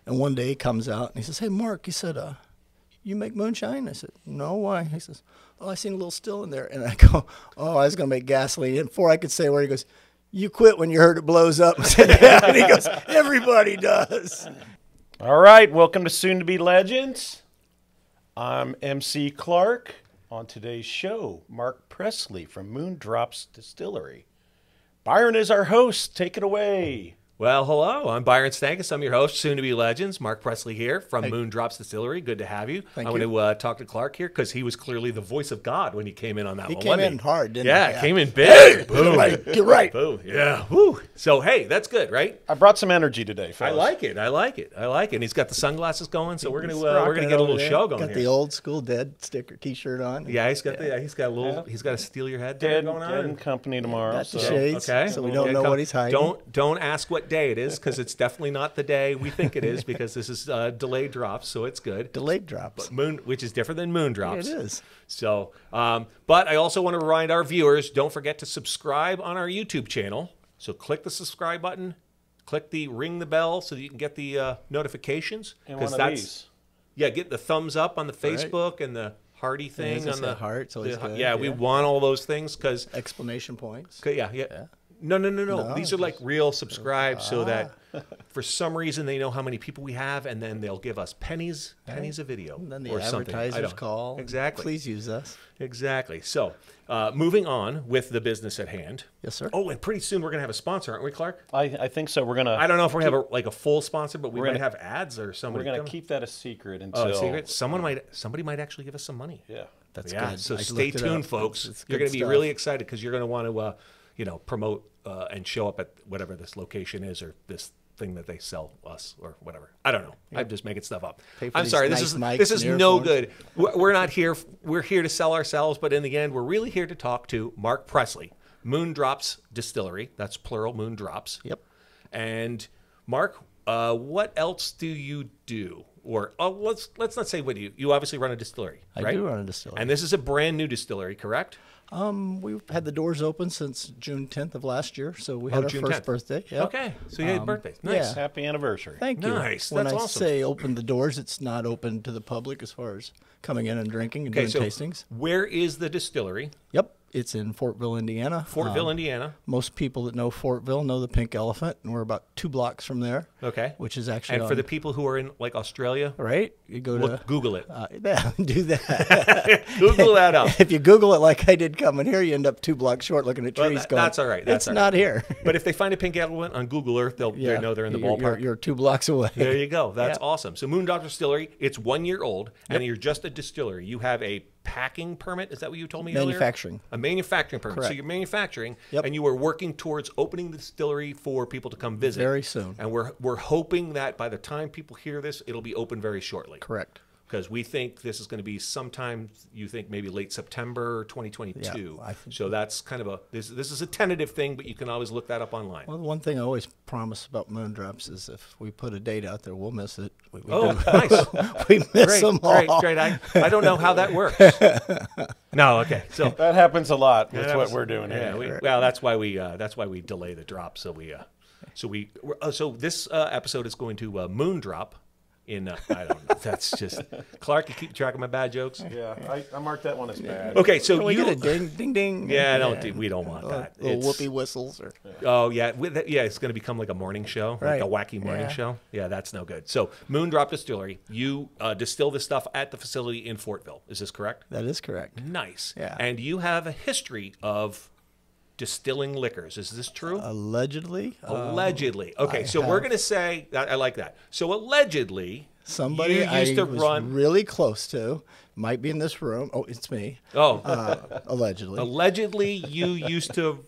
And one day he comes out and he says, "Hey, Mark," he said, "you make moonshine?" I said, "No, why?" He says, "Oh, I seen a little still in there." And I go, "Oh, I was going to make gasoline." And before I could say where, he goes, "You quit when you heard it blows up." I said, "Yeah." And he goes, "Everybody does." All right, welcome to Soon to Be Legends. I'm MC Clark. On today's show, Mark Pressley from Moon Drops Distillery. Byron is our host. Take it away. Well, hello. I'm Byron Stankus. I'm your host, Soon to Be Legends. Mark Pressley here from Moon Drops Distillery. Good to have you. I want to talk to Clark here because he was clearly the voice of God when he came in on that one. He came in hard, didn't he? Yeah, came in big. Boom. Get right. Boom. Yeah. Woo. So, hey, that's good, right? I brought some energy today, fellas. I like it. And he's got the sunglasses going, so we're gonna get a little show going. Got the old school Dead sticker T-shirt on. Yeah, he's got a Steal Your Head going on. Dead and company tomorrow. Got the shades, so we don't know what he's hiding. Don't ask what day it is because it's definitely not the day we think it is because this is delayed drops, so it's good. Delayed drops. But which is different than Moon Drops. It is. So, but I also want to remind our viewers, don't forget to subscribe on our YouTube channel. So click the subscribe button, click the ring the bell so that you can get the notifications. And one of these. Yeah, get the thumbs up on the Facebook and the hearty thing on the heart. Yeah, we want all those things because exclamation points. Yeah. No. These are like real subscribe so that for some reason they know how many people we have and then they'll give us pennies a video. And then the or advertisers call. Exactly. Please use us. Exactly. So moving on with the business at hand. Yes, sir. Oh, and pretty soon we're going to have a sponsor, aren't we, Clark? I think so. We're going to... I don't know if we're going to have a full sponsor, but we might have ads or somebody. We're going to keep that a secret until... secret? Somebody might actually give us some money. Yeah. That's good. So stay tuned, folks. You're going to be really excited because you're going to want to, promote and show up at whatever this location is or this thing that they sell us or whatever. I don't know. Yeah. I'm just making stuff up. I'm sorry. This is no good. We're not here. We're here to sell ourselves, but in the end, we're really here to talk to Mark Pressley, Moon Drops Distillery. That's plural, Moon Drops. Yep. And Mark, what else do you do? Or let's not say what you obviously run a distillery, right? I do run a distillery. And this is a brand new distillery, correct? We've had the doors open since June 10th of last year, so we had our first birthday. Yep. Okay, so you had birthday. Nice. Yeah. Happy anniversary. Thank you. Nice. When That's I awesome. say open the doors, it's not open to the public as far as coming in and drinking and doing tastings. Where is the distillery? Yep. It's in Fortville, Indiana. Fortville, Indiana. Most people that know Fortville know the Pink Elephant, and we're about 2 blocks from there. Okay. Which is actually for the people who are in like Australia, right? You go to Google it. Yeah, do that. Google that up. If you Google it like I did coming here, you end up 2 blocks short looking at trees. That's all right. It's not here. But if they find a Pink Elephant on Google Earth, they'll know they're in the ballpark. You're 2 blocks away. There you go. That's awesome. So Moon Drops Distillery, it's 1 year old, and you're just a distillery. You have a packing permit. Is that what you told me Manufacturing. earlier? A manufacturing permit. Correct. So you're manufacturing, and you are working towards opening the distillery for people to come visit. Very soon. And we're hoping that by the time people hear this, it'll be open very shortly. Correct. Because we think this is going to be sometime, you think maybe late September 2022. Yeah, I think so that's kind of this is a tentative thing, but you can always look that up online. Well, the one thing I always promise about Moon Drops is if we put a date out there, we'll miss it. Nice. We miss them all. Great. I don't know how that works. No, okay. So that happens a lot with what we're doing here. Well, that's why we delay the drop. So this episode is going to Moon Drop. I don't know. That's just Clark. You keep track of my bad jokes. Yeah, I marked that one as bad. Okay, so we get a ding, ding, ding. Yeah, we don't want that. Little whoopee whistles. Oh yeah, it's going to become like a morning show, right. like a wacky morning show. Yeah, that's no good. So Moon Drop Distillery, you distill this stuff at the facility in Fortville. Is this correct? That is correct. Nice. Yeah. And you have a history of distilling liquors. Is this true? Allegedly. Allegedly. Okay, so we're going to say, I like that. So allegedly, somebody you used to run really close to, might be in this room. Oh, it's me. Oh. Allegedly. Allegedly, you used to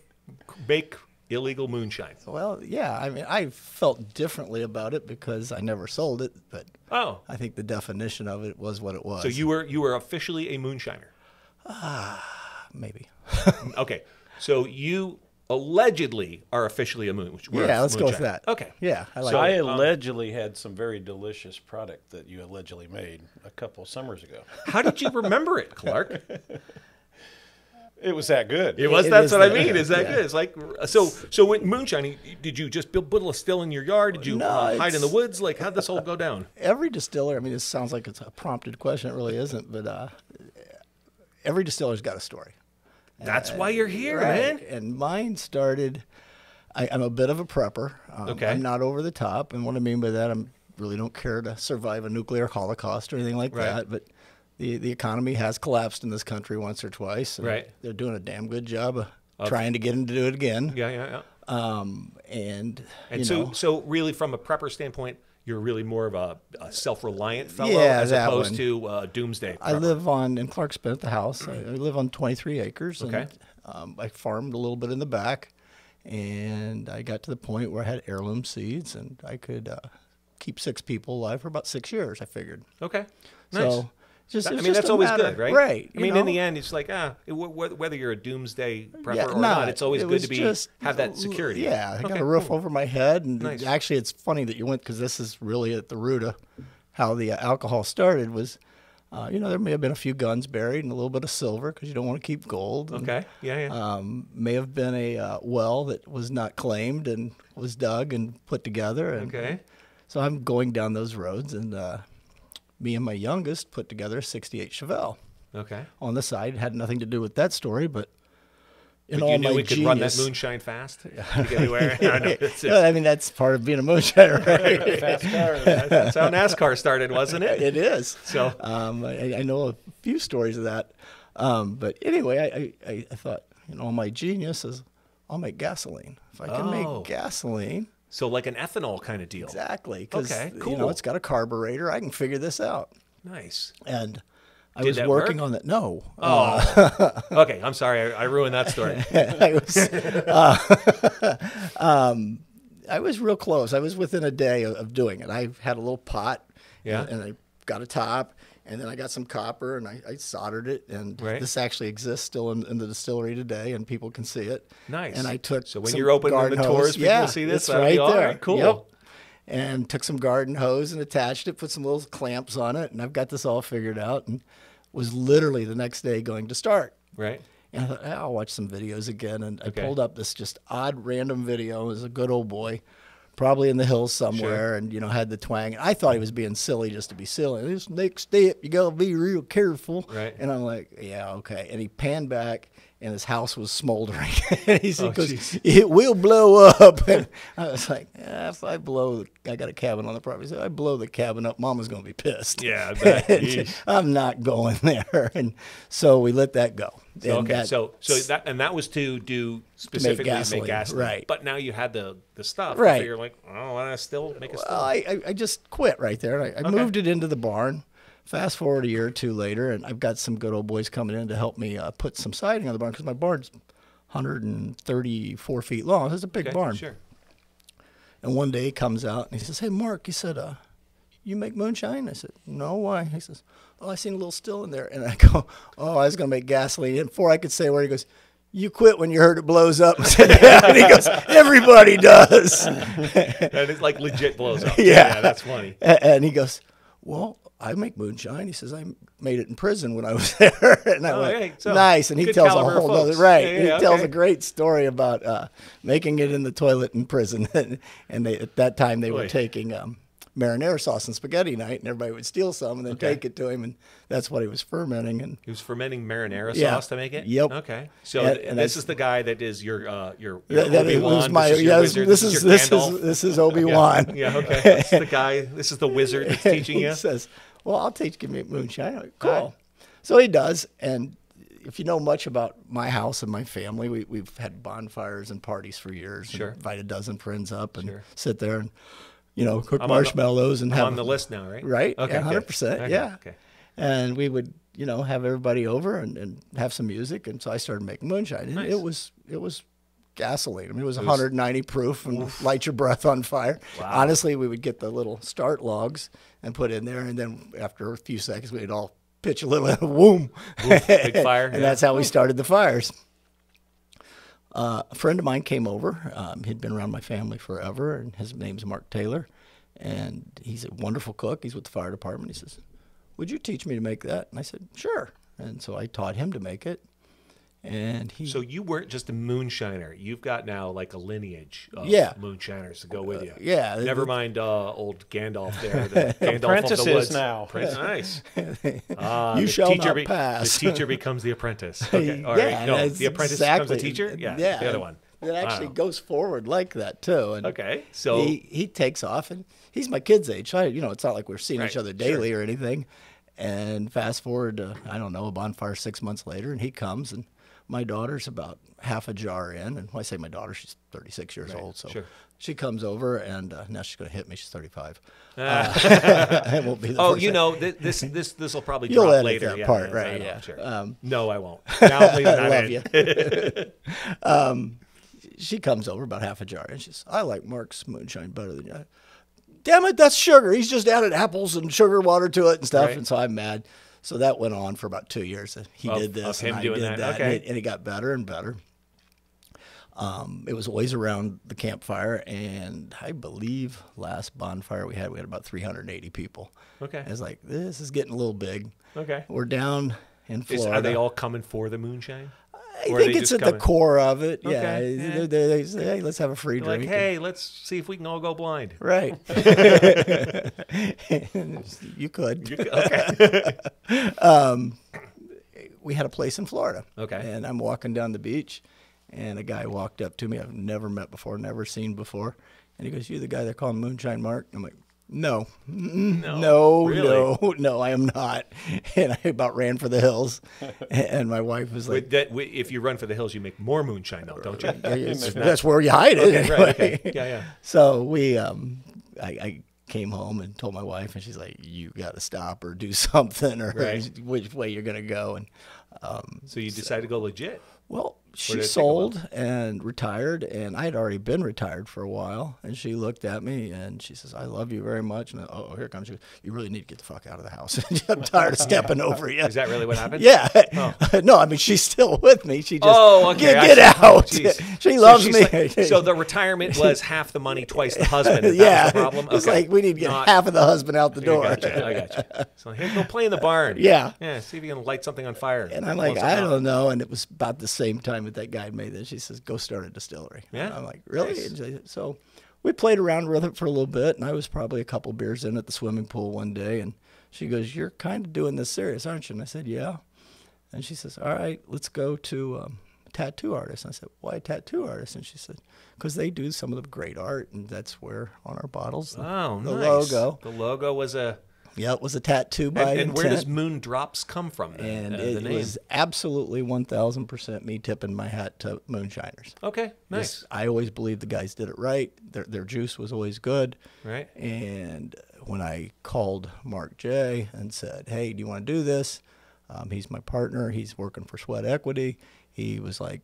make illegal moonshine. Well, yeah. I mean, I felt differently about it because I never sold it, but I think the definition of it was what it was. So you were officially a moonshiner? Maybe. Okay. So you allegedly are officially a let's go with that. Okay. Yeah, I allegedly had some very delicious product that you allegedly made a couple summers ago. How did you remember it, Clark? It was that good. It was. It That's is what I that mean. good, Is that yeah. good? It's like so. When Moonshine, did you just build a still in your yard? Did you No, hide in the it's- woods? Like how'd this all go down? Every distiller, I mean, this sounds like it's a prompted question. It really isn't, but every distiller's got a story. That's why you're here, Right. man. And mine started, I'm a bit of a prepper. Okay. I'm not over the top. And what I mean by that, I really don't care to survive a nuclear holocaust or anything like Right. that. But the economy has collapsed in this country once or twice. And Right. they're doing a damn good job of trying to get them to do it again. Yeah. And And so really, from a prepper standpoint, you're really more of a self-reliant fellow Yeah, as that opposed one. to doomsday prepper. I live in Clark's been at the house. I live on 23 acres. Okay. And, I farmed a little bit in the back. And I got to the point where I had heirloom seeds and I could keep 6 people alive for about 6 years, I figured. Okay, nice. So just, I it's mean, just that's a always matter- good, right? Right. I mean, in the end, it's like, whether you're a doomsday prepper or not, it's always it good was to just have that security. Yeah, I got Okay, a roof cool. over my head. And Nice. actually, it's funny that you went, because this is really at the root of how the alcohol started was, there may have been a few guns buried and a little bit of silver because you don't want to keep gold. And, Okay, yeah. may have been a well that was not claimed and was dug and put together. And Okay. so I'm going down those roads, and me and my youngest put together a 68 Chevelle Okay. on the side. It had nothing to do with that story, but in But all you knew my we could genius, run that moonshine fast to get anywhere. I know, Yeah, I mean, that's part of being a moonshiner, right? Fast car. that's how NASCAR started, wasn't it? It is. So- I know a few stories of that. But anyway, I thought, all my genius is I'll make gasoline. If I can Oh. make gasoline, So like an ethanol kind of deal. exactly, because Okay, cool. it's got a carburetor. I can figure this out. Nice. And I Did was that working work? on that. No. Oh. Okay, I'm sorry. I ruined that story. I was real close. I was within a day of doing it. I had a little pot, Yeah. and I got a top, and then I got some copper, and I soldered it, and Right. this actually exists still in the distillery today, and people can see it. Nice. And I took So when some you're opening garden the hose. tours, people yeah, will see this? It's That'll right be all there. right, cool. Yep. And took some garden hose and attached it, put some little clamps on it, and I've got this all figured out, and was literally the next day going to start. Right. And I thought, I'll watch some videos again. And I Okay. pulled up this just odd random video. It was a good old boy, probably in the hills somewhere, Sure. and, had the twang. And I thought he was being silly just to be silly. This next step, you got to be real careful. Right. And I'm like, yeah, okay. And he panned back, and his house was smoldering. And he Oh, goes, geez. it will blow up. And I was like, if I I got a cabin on the property. So if I blow the cabin up, Mama's going to be pissed. Yeah, I bet. And Jeez. I'm not going there. And so we let that go. So, And okay, that- so that was to do specifically to make gasoline, gasoline, right. But now you had the stuff, Right. So you're like, oh, I still make a still. Well, I just quit right there. I moved it into the barn. Fast forward a year or two later, and I've got some good old boys coming in to help me put some siding on the barn because my barn's 134 feet long. It's a big Okay, barn. Sure. And one day he comes out and he says, "Hey, Mark," he said, "you make moonshine?" I said, "No, why?" He says, "Oh, I seen a little still in there." And I go, "Oh, I was going to make gasoline." And before I could say where, he goes, "You quit when you heard it blows up." I said, "Yeah." And he goes, "Everybody does." And it's like legit blows up. Yeah. That's funny. And he goes, "Well, I make moonshine." He says, "I made it in prison when I was there." And I went, hey, so "Nice." And he good tells a caliber of whole other, folks. right. Yeah, and yeah, he tells okay. a great story about making it in the toilet in prison. And at that time they were Boy. taking marinara sauce and spaghetti night, and everybody would steal some and then Okay. take it to him, and that's what he was fermenting. And He was fermenting marinara Yeah. sauce to make it. Yep. Okay. So And this that's- is the guy that is your that Obi-Wan. was my This is your yes. wizard. This is is your this Gandalf. is this is Obi-Wan. Yeah. Okay. This is the guy. This is the wizard that's teaching you. He says, "Well, I'll give me moonshine." I'm like, cool. All right. So he does. And if you know much about my house and my family, we've had bonfires and parties for years. Sure. And invite a dozen friends up and Sure. sit there and, cook I'm marshmallows and I'm have on the list now, right? Right. Okay. Yeah, good. 100%. Okay, Yeah. Okay. And we would, have everybody over and have some music. And so I started making moonshine. And Nice. it was gasoline. I mean, it was 190 proof and light your breath on fire. Wow. Honestly, we would get the little start logs and put in there. And then after a few seconds, we'd all pitch a little whoom. Big fire. And that's how we started the fires. A friend of mine came over. He'd been around my family forever, and his name's Mark Taylor. And he's a wonderful cook. He's with the fire department. He says, "Would you teach me to make that?" And I said, "Sure." And so I taught him to make it. And he. So you weren't just a moonshiner. You've got now like a lineage of moonshiners to go with you. Yeah. Never mind old Gandalf there. The Gandalf Apprentices of the woods. now. Nice. You shall not pass. The teacher becomes the apprentice. Okay. All right. No, the apprentice becomes the teacher? Yeah. The other one. It actually goes forward like that, too. And okay. So he takes off, and he's my kid's age. So it's not like we're seeing each other daily or anything. And fast forward to, I don't know, a bonfire 6 months later, and he comes, and my daughter's about half a jar in. And when I say my daughter, she's 36 years old. So she comes over, and now she's going to hit me. She's 35. It won't be the first this will probably You'll drop edit later. that part, right? Yeah. Yeah. Sure. No, I won't. Now I'm leaving that I love you. She comes over about half a jar, and she says, I like Mark's moonshine better than you. Damn it, that's sugar. He's just added apples and sugar water to it and stuff. Right. And so I'm mad. So that went on for about 2 years. He did this, and I did that. Okay. And it got better and better. It was always around the campfire, and I believe last bonfire we had about 380 people. Okay. I was like, this is getting a little big. Okay. We're down in Florida. Are they all coming for the moonshine? I think it's at the core of it. Okay, Yeah. They say, hey, let's have a free drink. Like, hey, let's see if we can all go blind. Right. You could. Okay. We had a place in Florida. Okay. And I'm walking down the beach, and a guy walked up to me I've never met before, never seen before. And he goes, you the guy they're calling Moonshine Mark? I'm like, no, really? no, I am not. And I about ran for the hills. And my wife was like, if you run for the hills, you make more moonshine, though, don't you? that's where you hide it. Okay, anyway. right, okay. Yeah. So I came home and told my wife, and she's like, you got to stop or do something, or which way you're going to go. And so you decided to go legit? Well, she sold and retired, and I had already been retired for a while. And she looked at me, and she says, I love you very much. And here comes you. You really need to get the fuck out of the house. I'm tired of stepping over you. Is that really what happened? Yeah. Oh. No, I mean, she's still with me. She just, okay. Get out. She loves me. Like, so the retirement was half the money, twice the husband. That was the problem? It's like we need to get half of the husband out the door. I got you. So here, go play in the barn. Yeah. See if you can light something on fire. And I'm like, I don't know. And it was about the same time that guy made this. She says, go start a distillery. Yeah. And I'm like, really? Nice. So we played around with it for a little bit, and I was probably a couple beers in at the swimming pool one day, and she goes, you're kind of doing this serious, aren't you? And I said, yeah. And she says, all right, let's go to a tattoo artist. And I said, why a tattoo artist? And she said, because they do some of the great art, and that's where on our bottles, the nice. logo. The logo was a... Yeah, it was a tattoo by And where does Moon Drops come from? And it was absolutely 1,000% me tipping my hat to moonshiners. Okay, nice. I always believed the guys did it right. Their juice was always good. Right. And when I called Mark J. and said, hey, do you want to do this? He's my partner. He's working for Sweat Equity. He was like,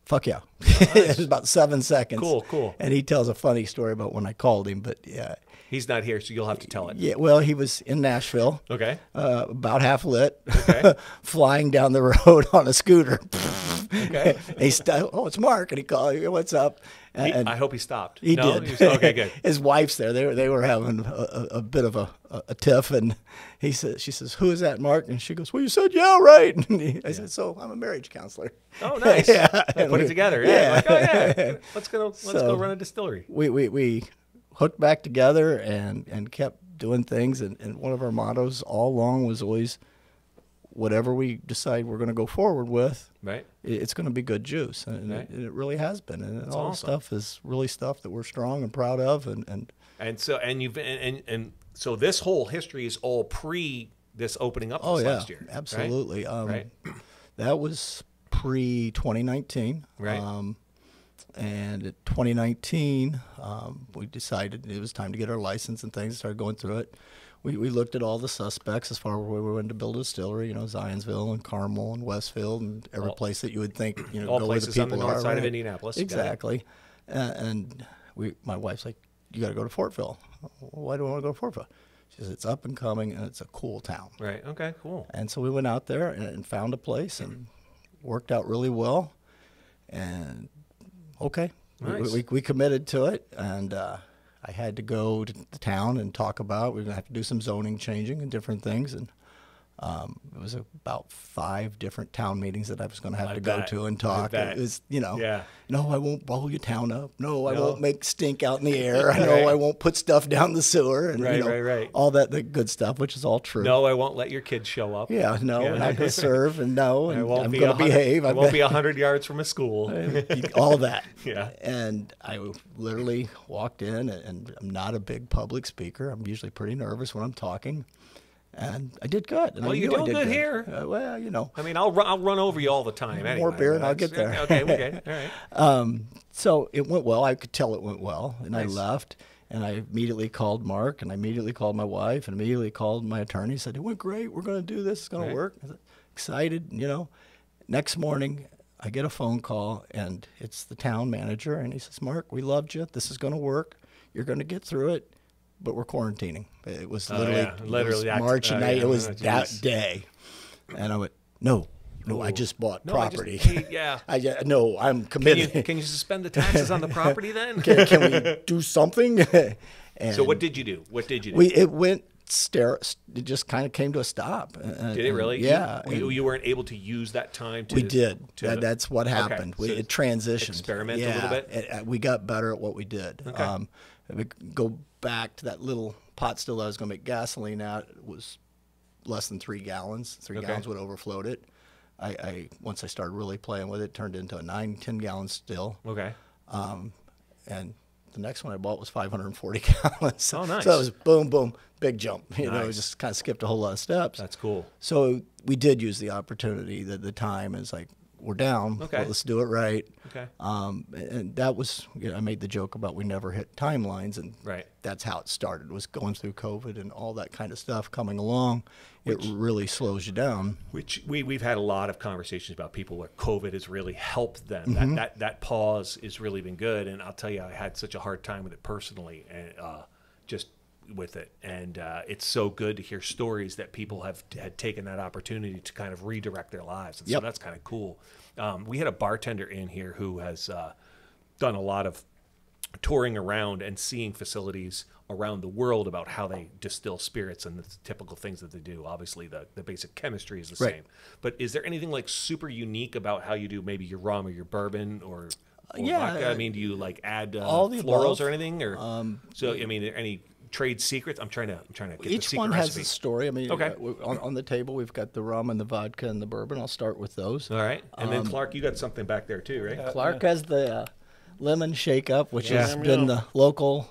fuck yeah. Nice. It was about 7 seconds. Cool. And he tells a funny story about when I called him, but yeah. He's not here, so you'll have to tell it. Yeah, well, he was in Nashville. Okay. About half lit. Okay. Flying down the road on a scooter. Okay. It's Mark, and he called. What's up? And I hope he stopped. He did. Okay, good. His wife's there. They were having a bit of a tiff, and she says, "Who is that, Mark?" And she goes, "Well, you said yeah, right." And I said, "So I'm a marriage counselor." Oh, nice. Yeah. Put it together. Yeah. Like, oh yeah. Let's go run a distillery. We hooked back together and kept doing things, and one of our mottos all along was always, whatever we decide we're going to go forward with, right, it's going to be good juice, and it really has been, and that's all awesome. the stuff is really stuff that we're strong and proud of, and so this whole history is all pre this opening up last year. Absolutely. Right? That was pre 2019, right. And in 2019, we decided it was time to get our license and things, started going through it. We looked at all the suspects as far as where we wanted to build a distillery, Zionsville and Carmel and Westfield and every place that you would think, all go where the places people on the north side right? of Indianapolis. Exactly. And my wife's like, you got to go to Fortville. Why do I want to go to Fortville? She says, it's up and coming, and it's a cool town. Right. Okay, cool. And so we went out there and found a place, and worked out really well. And okay, nice. we committed to it, and I had to go to the town and talk about, we're going to have to do some zoning changing and different things. And It was about 5 different town meetings that I was going to have to go bet. to and talk. It was, Yeah. no, I won't blow your town up. No, I No. won't make stink out in the air. I know Right. I won't put stuff down the sewer. And, Right. all that the good stuff, which is all true. No, I won't let your kids show up. Yeah, no, we're not going to serve, and no, and I'm be going to behave. I won't be 100 yards from a school. all that. Yeah. And I literally walked in, and I'm not a big public speaker. I'm usually pretty nervous when I'm talking. And I did good. And Well, I you're knew I doing did good here. Well, I mean, I'll run over you all the time. Anyway. More beer and I'll get there. Okay. All right. So it went well. I could tell it went well. And Nice. I left, and I immediately called Mark, and I immediately called my wife, and immediately called my attorney. Said, it went great. We're going to do this. It's going Right. to work. I said, excited, Next morning, I get a phone call, and it's the town manager, and he says, Mark, we loved you. This is going to work. You're going to get through it, but we're quarantining. It was literally, Literally March and night. yeah. It was Oh, that geez. day. And I went, no, I just bought No, I just property. paid- yeah. No, I'm committed. Can you suspend the taxes on the property then? Can we do something? And So what did you do? it went it just kind of came to a stop. Did it really? Yeah. You weren't able to use that time to. We did. to- That's what happened. Okay. So It transitioned. experiment a little bit? We got better at what we did. Okay. We go back to that little pot still I was going to make gasoline out. It was less than 3 gallons. 3 Okay. gallons would overfloat it. I once I started really playing with it, turned into a 9-10 gallon still. Okay. And the next one I bought was 540 gallons. Oh, nice. So it was boom, boom, big jump. Nice. Just kind of skipped a whole lot of steps. That's cool. So we did use the opportunity that the time is like, we're down. Okay. Well, let's do it right. Okay. And that was, I made the joke about we never hit timelines, and Right. that's how it started, was going through COVID and all that kind of stuff coming along. It really slows you down. Which we've had a lot of conversations about people where COVID has really helped them. Mm-hmm. That pause has really been good. And I'll tell you, I had such a hard time with it personally, and just with it. And it's so good to hear stories that people had taken that opportunity to kind of redirect their lives. And so Yep. that's kind of cool. We had a bartender in here who has done a lot of touring around and seeing facilities around the world about how they distill spirits and the typical things that they do. Obviously, the basic chemistry is the Right. same. But is there anything like super unique about how you do maybe your rum or your bourbon or Yeah, vodka? I mean, do you like add all the florals above. or anything? Or so I mean, any trade secrets? I'm trying to get the Each secret one recipe. has a story. I mean, Okay. on the table, we've got the rum and the vodka and the bourbon. I'll start with those. All right, and then Clark, you got something back there too, right? Clark has the lemon shake up, which Yeah. has been the local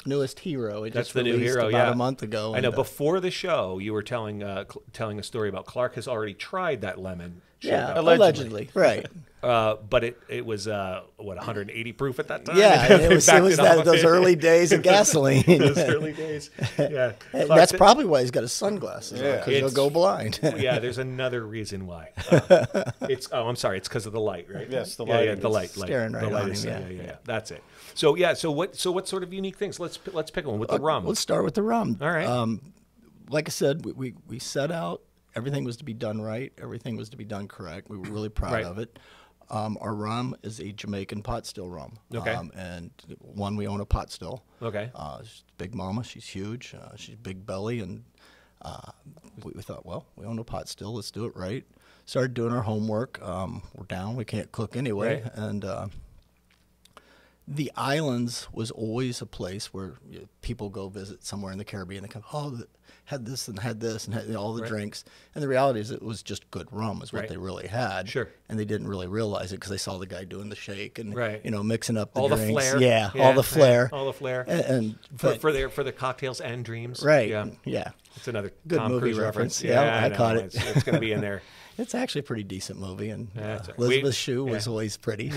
newest hero. It That's just the new released hero. about Yeah, a month ago. I know. and, Before the show, you were telling a story about Clark has already tried that lemon. yeah, shake-up. allegedly, right? But it was 180 proof at that time. Yeah, They it was backed it off. those early days of gasoline. Those early days. Yeah, And Clark, that's probably why he's got his sunglasses on, because he'll It's- go blind. yeah. There's another reason why. I'm sorry. It's because of the light, right? Yes, the Yeah, lighting. the light. Staring the right light on is, him, yeah. That's it. So yeah. So what sort of unique things? Let's pick one with the rum. Let's start with the rum. All right. Like I said, we set out. Everything was to be done right. Everything was to be done correct. We were really proud Right. of it. Our rum is a Jamaican pot still rum. Okay. And one, we own a pot still. Okay. She's Big Mama. She's huge. She's big belly. And we thought, well, we own a pot still. Let's do it right. Started doing our homework. We're down. We can't cook anyway. Right. And the islands was always a place where people go visit somewhere in the Caribbean. They come, had this and had this and had all the Right. drinks. And the reality is it was just good rum is what Right. they really had. Sure. And they didn't really realize it because they saw the guy doing the shake and, Right. mixing up the all drinks. the flair. Yeah, all the flair. All the flair. And for the cocktails and dreams. right. Yeah. Yeah. It's another Good Tom movie Cruise reference. reference. Yeah, I know. caught it. It's going to be in there. It's actually a pretty decent movie. And That's right. Elizabeth We- Shue was yeah. always pretty.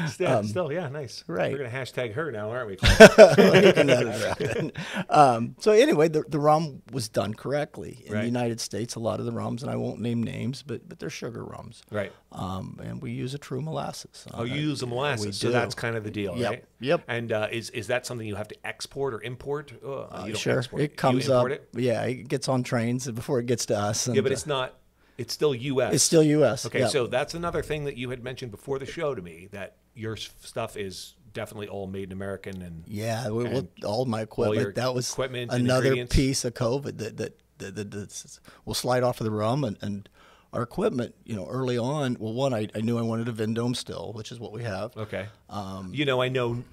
Still, yeah, nice. right. We're going to hashtag her now, aren't we? You can edit it out. So anyway, the rum was done correctly. In Right. the United States, a lot of the rums, and I won't name names, but they're sugar rums. Right. And we use a true molasses. Oh, you use the molasses, we so do. that's kind of the deal, Yep, right? yep. And is that something you have to export or import? You don't Sure, export it comes you up. import It? Yeah, it gets on trains before it gets to us. And, Yeah, but it's not. It's still U.S. it's still U.S. Okay, yep. so that's another thing that you had mentioned before the show to me, that your stuff is definitely all made in American and Yeah, and all my equipment. your That was equipment and another ingredients. piece of COVID that we'll slide off of the rum and our equipment, early on. Well, one, I knew I wanted a Vendome still, which is what we have. Okay. I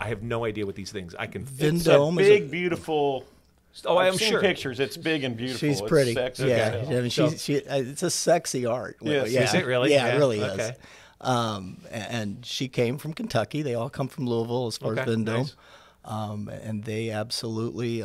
have no idea what these things. I can. Vendome it's a big, beautiful. Oh, I've I'm seen sure. pictures. It's big and beautiful. She's It's pretty. sexy. Yeah, Okay. I mean, it's a sexy art. Yes. Yeah. Is it really? Yeah, it really okay. is. And she came from Kentucky. They all come from Louisville as far as Vendome. Nice. And they absolutely,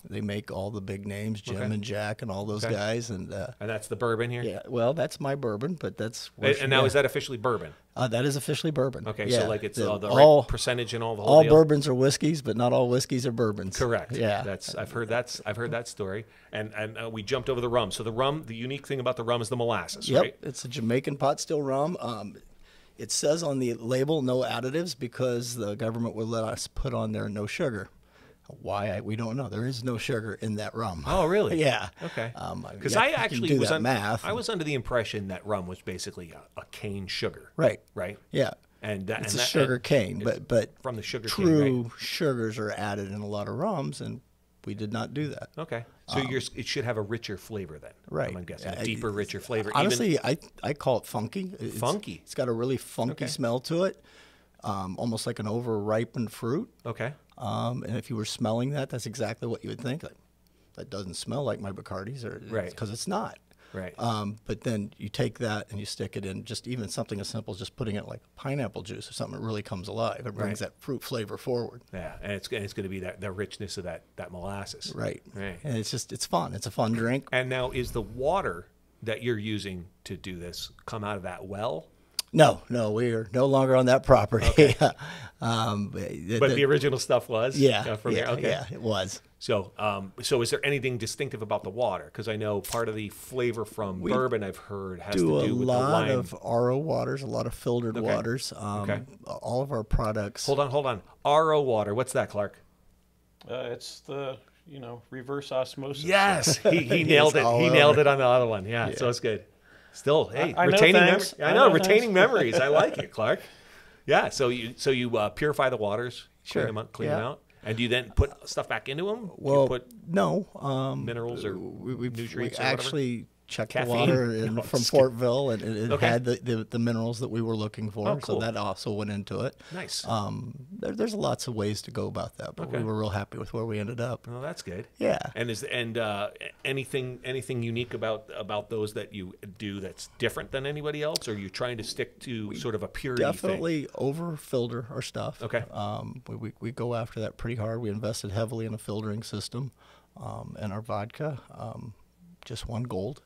they make all the big names, Jim and Jack and all those guys. And that's the bourbon here? yeah, well, that's my bourbon, but that's... And now is that officially bourbon? That is officially bourbon. Okay, yeah. so like it's the right percentage and all the whole deal? Bourbons are whiskeys, but not all whiskeys are bourbons. Correct. Yeah. I've heard that story. And we jumped over the rum. So the unique thing about the rum is the molasses, Yep, right? it's a Jamaican pot still rum. It says on the label no additives because the government would let us put on there no sugar. Why we don't know. There is no sugar in that rum. Oh, really? Yeah. Okay. Because I actually do was that math. I was under the impression that rum was basically a cane sugar. Right. Right. Yeah. And It's a sugar cane, but from the sugar cane, true right? sugars are added in a lot of rums, and we did not do that. Okay. So it should have a richer flavor then. Right. I'm guessing a deeper, richer flavor. Honestly, I call it funky. Funky. It's got a really funky smell to it, almost like an over-ripened fruit. Okay. And if you were smelling that, that's exactly what you would think. Like, that doesn't smell like my Bacardis, Right. Because it's not. Right. But then you take that and you stick it in just even something as simple as just putting it like pineapple juice or something that really comes alive. It brings that fruit flavor forward. Yeah, and it's going to be the richness of that molasses. Right. Right. And it's fun. It's a fun drink. And now, is the water that you're using to do this come out of that well? No, we are no longer on that property. Okay. But The original stuff was? From here? Okay. Yeah, it was. So, is there anything distinctive about the water? Because I know part of the flavor from bourbon I've heard has to do with the a lot lime. of RO waters, a lot of filtered waters. All of our products. Hold on. RO water. What's that, Clark? It's the reverse osmosis. Yes, he nailed it. He nailed it on the other one. Yeah, so it's good. Still, hey, I know, retaining thanks. memories. I know, retaining memories. I like it, Clark. Yeah, so you purify the waters, clean them out, and do you then put stuff back into them? Well, you put no. minerals or nutrients we or whatever? actually checked Caffeine? the water No, from just kidding. Portville, and it had the minerals that we were looking for. Oh, cool. So that also went into it. Nice. There's lots of ways to go about that, but we were real happy with where we ended up. Well, that's good. Yeah. And anything unique about those that you do that's different than anybody else, or are you trying to stick to sort of a purity Definitely over filter our stuff. Okay. We go after that pretty hard. We invested heavily in a filtering system, and our vodka just won gold.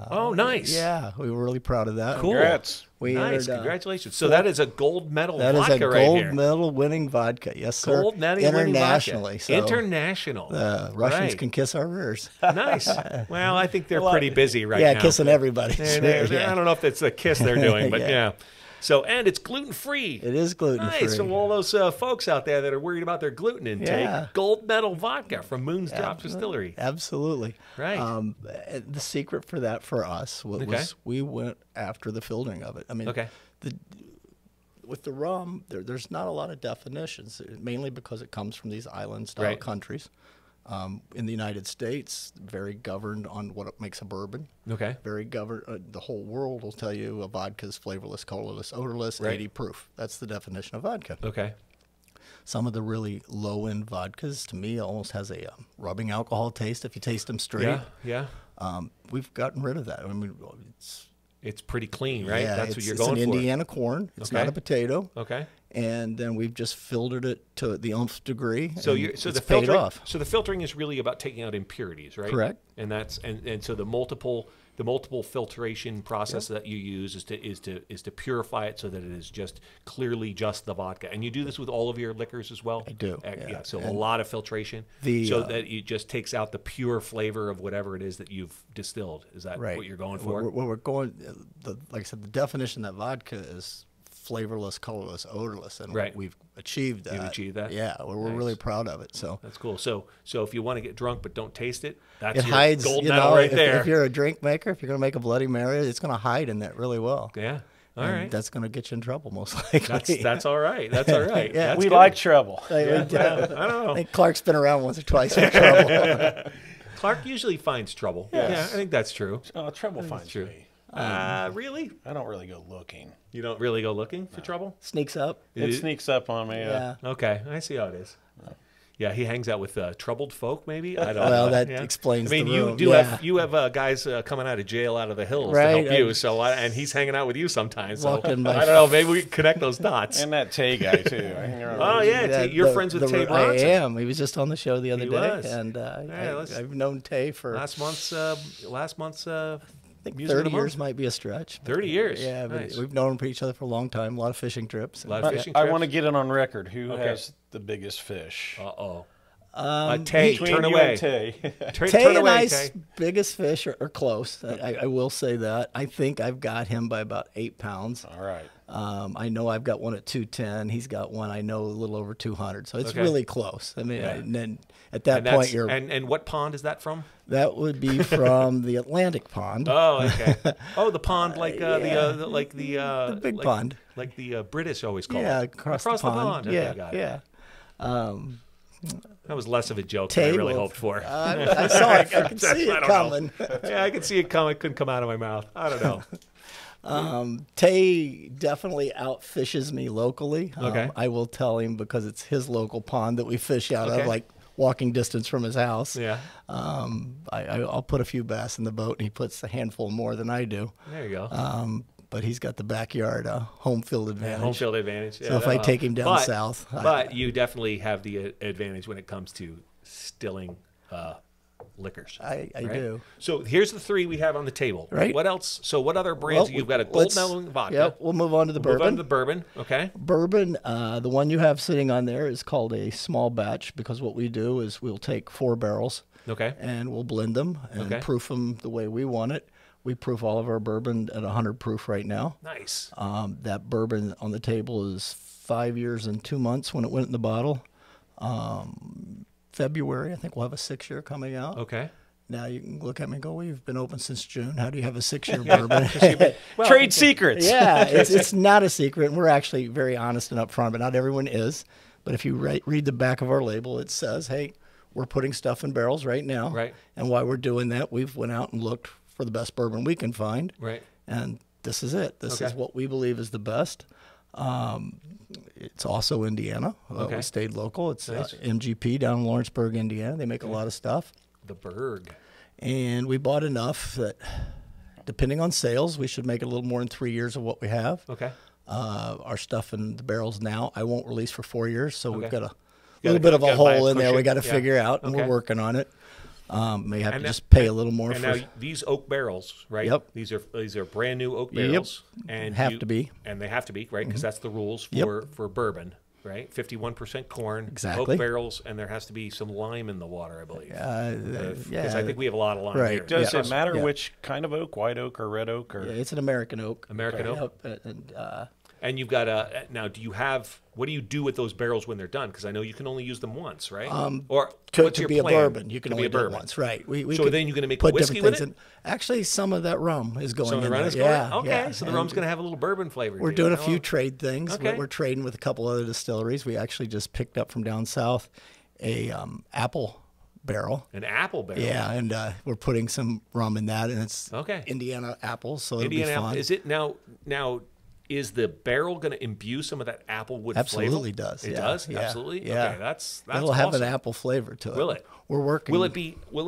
Oh, nice. Yeah, we were really proud of that. Cool. Congrats. We Nice. entered, Congratulations. So that is a gold medal that is vodka a gold right here. medal winning vodka. Yes, sir. Gold medal winning internationally. vodka. So International. the Russians Right. can kiss our rears. Nice. Well, I think they're pretty busy right Yeah, now. kissing everybody. I don't know if it's the kiss they're doing, but Yeah. yeah. So, and it's gluten-free. It is gluten-free. Nice. So all those folks out there that are worried about their gluten intake, Yeah. gold medal vodka from Moon Drops Distillery. Absolutely. Right. The secret for that for us was we went after the filtering of it. I mean, with the rum, there's not a lot of definitions, mainly because it comes from these island-style countries. In the United States, very governed on what makes a bourbon. Okay. Very governed. The whole world will tell you a vodka is flavorless, colorless, odorless, 80 proof. That's the definition of vodka. Okay. Some of the really low-end vodkas, to me, almost has a rubbing alcohol taste if you taste them straight. Yeah. We've gotten rid of that. I mean, It's pretty clean, right? yeah, That's what you're it's going an for. Indiana corn. It's not a potato. Okay. And then we've just filtered it to the nth degree. So and the it's paid filtering. off. So the filtering is really about taking out impurities, right? Correct. And that's and so the multiple filtration process that you use is to purify it so that it is just clearly just the vodka. And you do this with all of your liquors as well. I do. Yeah. So a lot of filtration, so that it just takes out the pure flavor of whatever it is that you've distilled. Is that what you're going for? We're going. Like I said, the definition of vodka is flavorless, colorless, odorless, and we've achieved that. You've achieved that? Yeah, we're really proud of it. So that's cool. So if you want to get drunk but don't taste it, that's it your hides. gold medal right there. If you're a drink maker, if you're going to make a Bloody Mary, it's going to hide in that really well. Yeah. All and right. That's going to get you in trouble most likely. That's all right. That's all right. Yeah. We like trouble. I don't know. I think Clark's been around once or twice for trouble. Clark usually finds trouble. Yes. Yeah, I think that's true. Trouble finds true. me. Really? I don't really go looking. You don't really go looking for trouble? Sneaks up. It sneaks up on me. Yeah. Okay, I see how it is. Yeah, he hangs out with troubled folk, maybe. I don't know. Well, that explains. I mean, the you room. do have guys coming out of jail out of the hills to help you. So, and he's hanging out with you sometimes. So I don't know. Maybe we can connect those dots. And that Tay guy too. Oh yeah, you're friends with Tay Bronson. I am. He was just on the show the other day, and I've known Tay for last month's. I think 30 years might be a stretch. 30 years. Yeah, but nice. We've known for each other for a long time. A lot of fishing trips. I want to get it on record. Who has the biggest fish? Tay, turn away. Tay turn and away, I's biggest fish are close. I will say that. I think I've got him by about 8 pounds. All right. I know I've got one at 210. He's got one I know a little over 200. So it's really close. I mean, and then at that point you're. And what pond is that from? That would be from the Atlantic pond. Oh, okay. Oh, the pond like the big pond, like the British always call it. Yeah, across the pond. Okay, yeah, got it. yeah. That was less of a joke than I really hoped for. I saw it. I could see it coming. Yeah, I could see it coming. It couldn't come out of my mouth. I don't know. Tay definitely outfishes me locally. Okay. I will tell him because it's his local pond that we fish out of, like walking distance from his house. Yeah. I'll put a few bass in the boat, and he puts a handful more than I do. There you go. But he's got the backyard home field advantage. Home field advantage. So if I take him down south. But you definitely have the advantage when it comes to stilling liquors. I do. So here's the 3 we have on the table. Right. What else? So what other brands? You've got a Gold Medal Vodka. Yep, we'll move on to the bourbon. Move on to the bourbon. Okay. Bourbon, the one you have sitting on there is called a small batch because what we do is we'll take 4 barrels. Okay. And we'll blend them and proof them the way we want it. We proof all of our bourbon at 100 proof right now. Nice. That bourbon on the table is 5 years and 2 months when it went in the bottle. February, I think we'll have a 6-year coming out. Okay. Now you can look at me and go, well, you've been open since June. How do you have a 6-year bourbon? Trade secrets. Yeah, it's not a secret. And we're actually very honest and upfront, but not everyone is. But if you read the back of our label, it says, hey, we're putting stuff in barrels right now. Right. And while we're doing that, we've went out and looked for the best bourbon we can find. Right. And this is it. This is what we believe is the best. It's also Indiana. We stayed local. It's MGP down in Lawrenceburg, Indiana. They make a lot of stuff. The Berg. And we bought enough that, depending on sales, we should make a little more than 3 years of what we have. Okay. Our stuff in the barrels now, I won't release for 4 years, so we've got a little bit of a hole in there we got to figure out, and we're working on it. May have to just pay a little more and for. Now these oak barrels, right? Yep. These are brand new oak barrels, and have to be, and they have to be, right? Because that's the rules for bourbon, right? 51% corn, exactly. Oak barrels, and there has to be some lime in the water, I believe. Because I think we have a lot of lime right. here. Does it matter which kind of oak, white oak or red oak? Or it's an American oak. American oak. And, and you've got now. Do you have? What do you do with those barrels when they're done? Because I know you can only use them once, right? Or what's your be plan? a bourbon, you can only do it once, right? So then you're going to make a whiskey with it. Actually, some of that rum is going. Some of the rum is going. Okay, yeah. So the rum's going to have a little bourbon flavor. We're doing a few trade things. Okay. We're trading with a couple other distilleries. We actually just picked up from down south a apple barrel. An apple barrel. Yeah, and we're putting some rum in that, and it's Indiana apples, so it'll be fun. Is it now? Is the barrel going to imbue some of that applewood Absolutely flavor? Does. It does? Absolutely? Yeah. Okay, that's It'll awesome. have an apple flavor to it. Will it? We're working. Will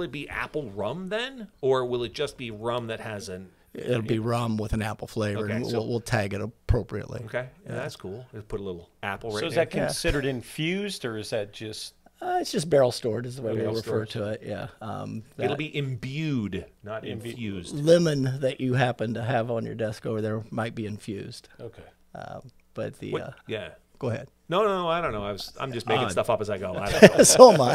it be apple rum then? Or will it just be rum that has an... It'll be rum with an apple flavor, and we'll tag it appropriately. Okay, that's cool. Let's put a little apple right there. So is that considered infused, or is that just... it's just barrel stored is the way we refer to it, yeah. It'll be imbued, not infused. Lemon that you happen to have on your desk over there might be infused. Okay. But the go ahead. No, I don't know. I'm just making stuff up as I go. I don't know. So am I.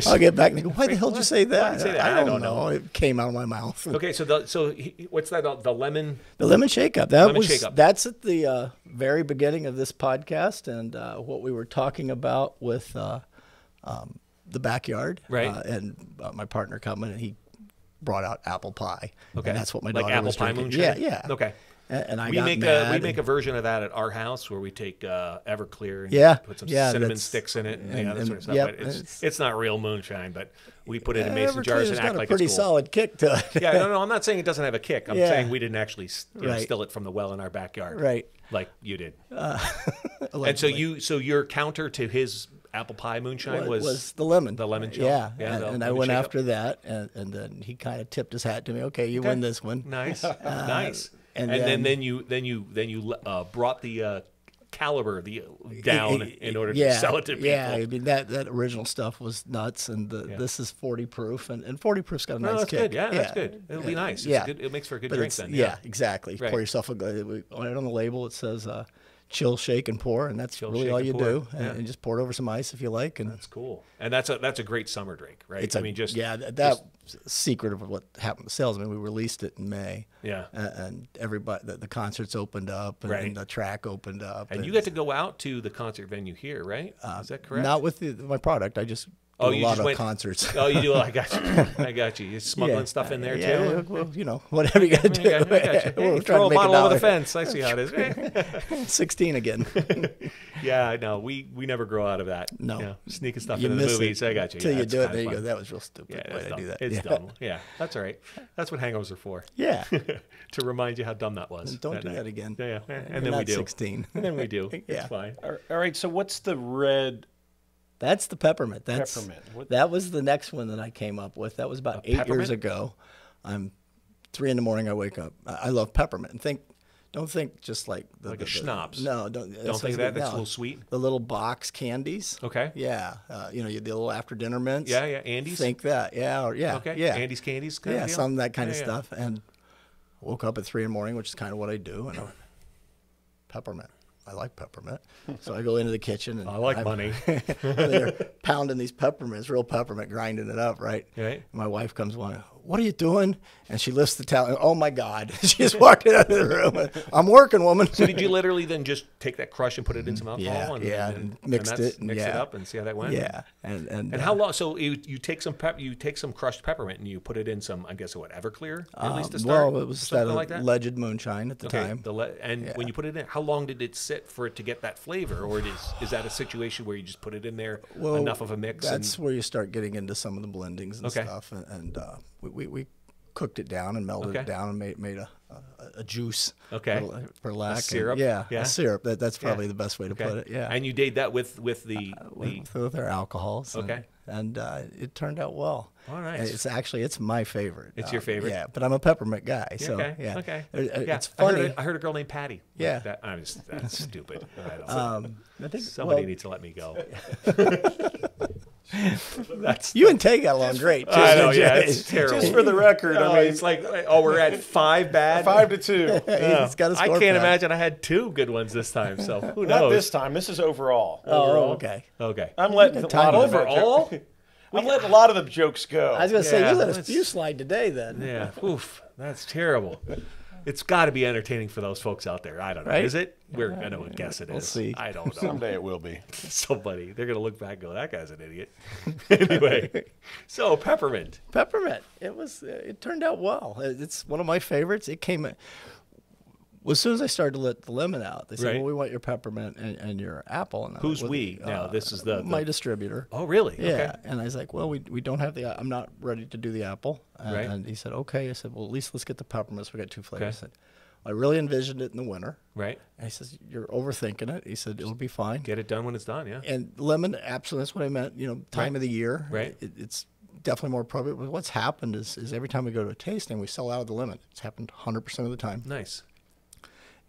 I'll get back and go, why the hell did you say that? I don't know. It came out of my mouth. Okay, so what's that? The lemon? The lemon shake-up. That's at the very beginning of this podcast, and what we were talking about with the backyard. Right. And my partner coming, and he brought out apple pie. Okay. And that's what my like daughter apple was pie drinking. moonshine? Yeah. Okay. And I we got make mad. we make a version of that at our house where we take Everclear and Yeah, put some yeah, cinnamon that's- sticks in it and, and- that sort of stuff. yep, But it's not real moonshine, but we put it in mason Everclear's jars and got act a like pretty it's cool. solid kick to it. Yeah, no, I'm not saying it doesn't have a kick. I'm Yeah. saying we didn't actually Right. still it from the well in our backyard, Right. like you did. And so Allegedly. your counter to his apple pie moonshine was the lemon. The lemon chill? Yeah, Yeah, the and I lemon went shake-up? after that, and then he kind of tipped his hat to me. Okay, you win this one. Nice, nice. and then you brought the caliber down in order to sell it to people. Yeah, I mean that original stuff was nuts, and this is 40 proof, and 40 proof's got a nice No, that's kick. good. Yeah, that's good. It'll be nice. Yeah. It's good. It makes for a good But drink it's- then. Yeah, exactly. Right. Pour yourself right on the label. It says chill, shake, and pour, and that's Chill, really shake, all and you pour. do. Yeah. And just pour it over some ice if you like. And That's cool. And that's a great summer drink, right? it's that secret of what happened to sales. I mean, we released it in May. Yeah. And everybody, the concerts opened up, and, Right. the track opened up, And you get to go out to the concert venue here, right? Is that correct? Not with my product. I just do a you lot just of went- concerts. Oh, you do. I got you. I got you. You're smuggling stuff in there Yeah, too. well, whatever you got to do. I got you. We're You trying throw to a make bottle over the dollar. fence. I see how it is. 16 again. Yeah, I know. We never grow out of that. No. You know, sneaking stuff You into the miss movies. it I got you. Till Yeah, you it's do it, kinda there you fun. go. That was real stupid. Yeah, Why that's did I dumb. do that? It's Yeah. dumb. Yeah, that's all right. That's what hangovers are for. Yeah. To remind you how dumb that was. Don't that do night. that again. Yeah, You're and then we not do. 16. And then we do. Yeah. It's fine. All right. So what's the red? That's the peppermint. Peppermint. That was the next one that I came up with. That was about 8 years peppermint? ago. I'm 3 in the morning. I wake up. I love peppermint. And don't think just like Like a schnapps. No, don't Don't think that. That's a little sweet. The little box candies. Okay. Yeah, the little after dinner mints. Yeah, yeah. Andes. Think that. Yeah, Okay. yeah. Andes candies. Kind Yeah, of deal? some of that kind of Yeah, yeah. stuff. And woke up at 3 in the morning, which is kind of what I do. And I went, peppermint. I like peppermint. So I go into the kitchen and I like money. they're pounding these peppermints, real peppermint, grinding it up, right? Right. My wife comes on, what are you doing? And she lifts the towel. Oh my God. She just walked out of the room. I'm working, woman. So did you literally then just take that crush and put it in some alcohol? and mixed it. And mix it up and see how that went? Yeah. And how long? So you take some crushed peppermint and you put it in some, I guess, Everclear at least to start. Well, it was something that like that. alleged moonshine at the Okay. time. When you put it in, how long did it sit for it to get that flavor, or is that a situation where you just put it in there enough of a mix? That's where you start getting into some of the blendings and Okay. stuff. And we cooked it down and melted it down and made a juice. Okay. For lack. A syrup? Yeah, Yeah. a syrup. That's probably the best way to put it. Yeah. And you did that with the with our alcohols. Okay. And it turned out well. Oh, nice. It's my favorite. It's your favorite? Yeah, but I'm a peppermint guy. So okay. yeah. Okay. It's I heard funny. I heard a girl named Patty. Yeah. That's stupid. I don't I think Somebody needs to let me go. That's you and Tay got along great. Too, I know, didn't you? yeah, it's terrible. Just for the record, I mean, it's like, we're at 5 bad. 5-2. He's got a I score can't pad. imagine I had 2 good ones this time. So who Not knows? this time. This is overall. Oh, okay. Okay. I'm letting a lot of the Overall? I'm letting a lot of the jokes go. I was going to say, Yeah, you let a let's- few slide today then. Yeah. Oof. That's terrible. It's got to be entertaining for those folks out there. I don't know. Right? Is it? We're going to guess it is. We'll see. I don't know. Someday it will be. Somebody. They're going to look back and go, that guy's an idiot. Anyway. So, peppermint. Peppermint. It turned out well. It's one of my favorites. It came as soon as I started to let the lemon out. They said, Right. "Well, we want your peppermint and your apple." And I Who's went, we? Now, this is the my distributor. Oh, really? Yeah, Okay. and I was like, "Well, we don't have I'm not ready to do the apple." Right. And he said, "Okay." I said, "Well, at least let's get the peppermints. We got 2 flavors." Okay. I said, "I really envisioned it in the winter." Right. And he says, "You're overthinking it." He said, "It'll be fine." Get it done when it's done, yeah. And lemon, absolutely, that's what I meant. Time of the year. Right. It's definitely more appropriate. But what's happened is every time we go to a tasting, we sell out of the lemon. It's happened 100% of the time. Nice.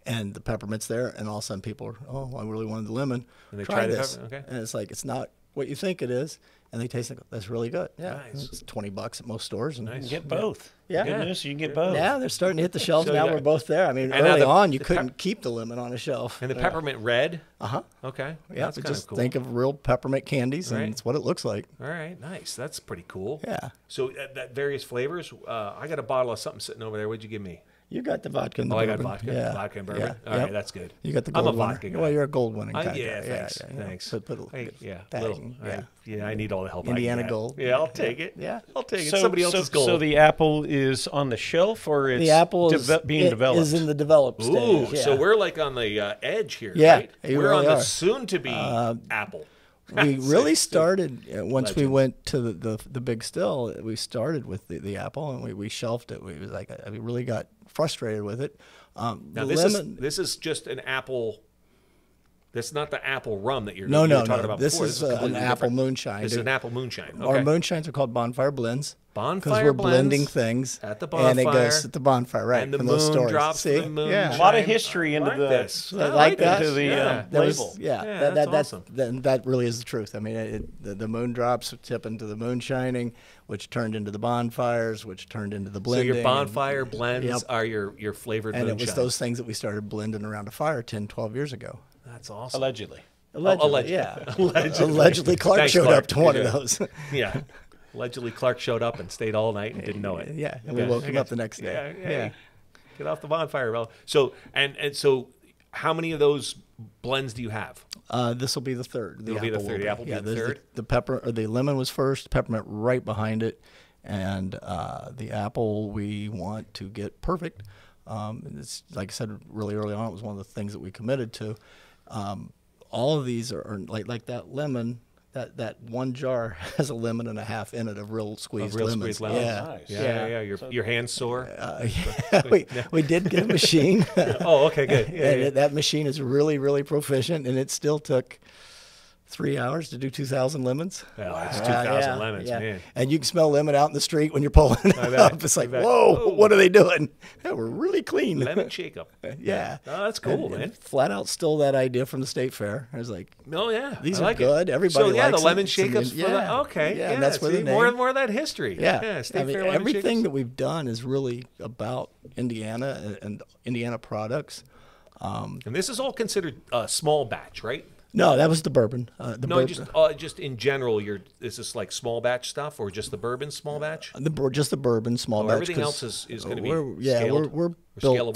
And the peppermint's there, and all of a sudden people are, "Oh, I really wanted the lemon." And they Try try the this. pepper- okay. And it's like, it's not what you think it is. And they taste it. That's really good. Yeah. Nice. It's $20 at most stores. And You can get both. Yeah. Good news, you can get both. Yeah, they're starting to hit the shelves So now. that- We're both there. I mean, And now early the- on, you the couldn't keep the lemon on a shelf. And the peppermint red? Uh-huh. Okay. Yeah, That's but kind just of cool. think of real peppermint candies, and Right. it's what it looks like. All right, nice. That's pretty cool. Yeah. So that various flavors. I got a bottle of something sitting over there. What'd you give me? You got the vodka and the I bourbon. got vodka. Yeah. Vodka and bourbon. Yeah. All right, Yep. that's good. You got the I'm gold a winner. vodka guy. Well, you're a gold winning kind Yeah, of thanks. guy. Thanks. Put Yeah, bagging, little, yeah, I need all the help Indiana I can get. gold. Yeah, I'll take it. Yeah. I'll take it. Somebody else's gold. So the apple is on the shelf, or it's The apple is being developed? Is in the developed Ooh, stage. Yeah. so we're like on the edge here, Yeah, right? you We're really on the are. soon-to-be apple. We really started once we Legend. went to the big still. We started with the apple, and we shelved it. We was like we really got frustrated with it. Now The this is just an apple. That's not the apple rum that you were no. talking about This before. is completely an apple different. moonshine. This is an apple moonshine. Our Okay. moonshines are called bonfire blends. Because Bonfire we're blends blending things at the and it bonfire, goes at the bonfire, right? and the from those moon stories. drops See? the moon. Yeah. A lot of history into like the this. I like that. into the Yeah. That was- label. that's awesome. That really is the truth. I mean, the moon drops tip into the moonshining, which turned into the bonfires, which turned into the So blending. your bonfire blends Yep. are your flavored and moonshine. it was those things that we started blending around a fire 10, 12 years ago. That's awesome. Allegedly. Allegedly. Yeah. Allegedly. Allegedly, Clark Thanks, showed Clark. up to one Yeah. of those. Yeah. Allegedly, Clark showed up and stayed all night and didn't know it. Yeah, and we woke him up the next day. Yeah. Get off the bonfire, bro. So so, how many of those blends do you have? This will be the third. It'll be the apple third. The apple will be the there's third? The pepper or the lemon was first. Peppermint right behind it, and the apple we want to get perfect. It's like I said really early on. It was one of the things that we committed to. All of these are like that lemon. That one jar has a lemon and a half in it of real squeezed lemons. lemons. Yeah. Nice. Yeah. Your hands sore. we did get a machine. Oh, okay, good. Yeah, and yeah. that machine is really, really proficient, and it still took 3 hours to do 2,000 lemons. Well, that's 2,000 lemons, yeah. man. And you can smell lemon out in the street when you're pulling it bet, up. It's like, bet. whoa, Oh. what are they doing? Yeah, we're really clean. Lemon shake up. Yeah. Oh, that's cool, And man. flat out stole that idea from the state fair. I was like, Oh yeah, these I are like good. It. Everybody so yeah, likes the lemon it. shake-ups. It's Okay, yeah, and that's where the see, name. more of that history. Yeah, State I mean, Fair lemon everything shake-ups. that we've done is really about Indiana and Indiana products. And this is all considered small batch, right? No, that was the bourbon. No, just in general, is this like small batch stuff, or just the bourbon small batch? Just the bourbon small batch. Everything 'cause else is going to be we're scaled built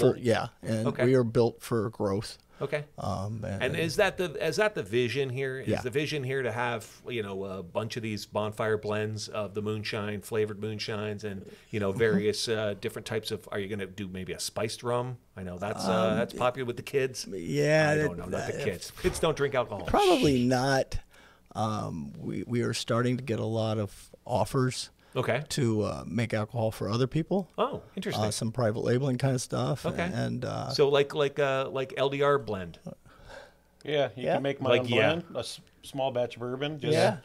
scalable? for and Okay. we are built for growth. Okay. And And is that the vision here? Is Yeah. the vision here to have a bunch of these bonfire blends of the moonshine, flavored moonshines, and various different types of? Are you going to do maybe a spiced rum? I know that's popular with the kids. yeah, I don't know, not the kids. Kids don't drink alcohol. probably not. We are starting to get a lot of offers Okay. to make alcohol for other people. Oh, interesting. Some private labeling kind of stuff. Okay. And So like LDR blend. Yeah, you Yeah. can make my Like, own yeah. blend, a small batch of bourbon. Just yeah,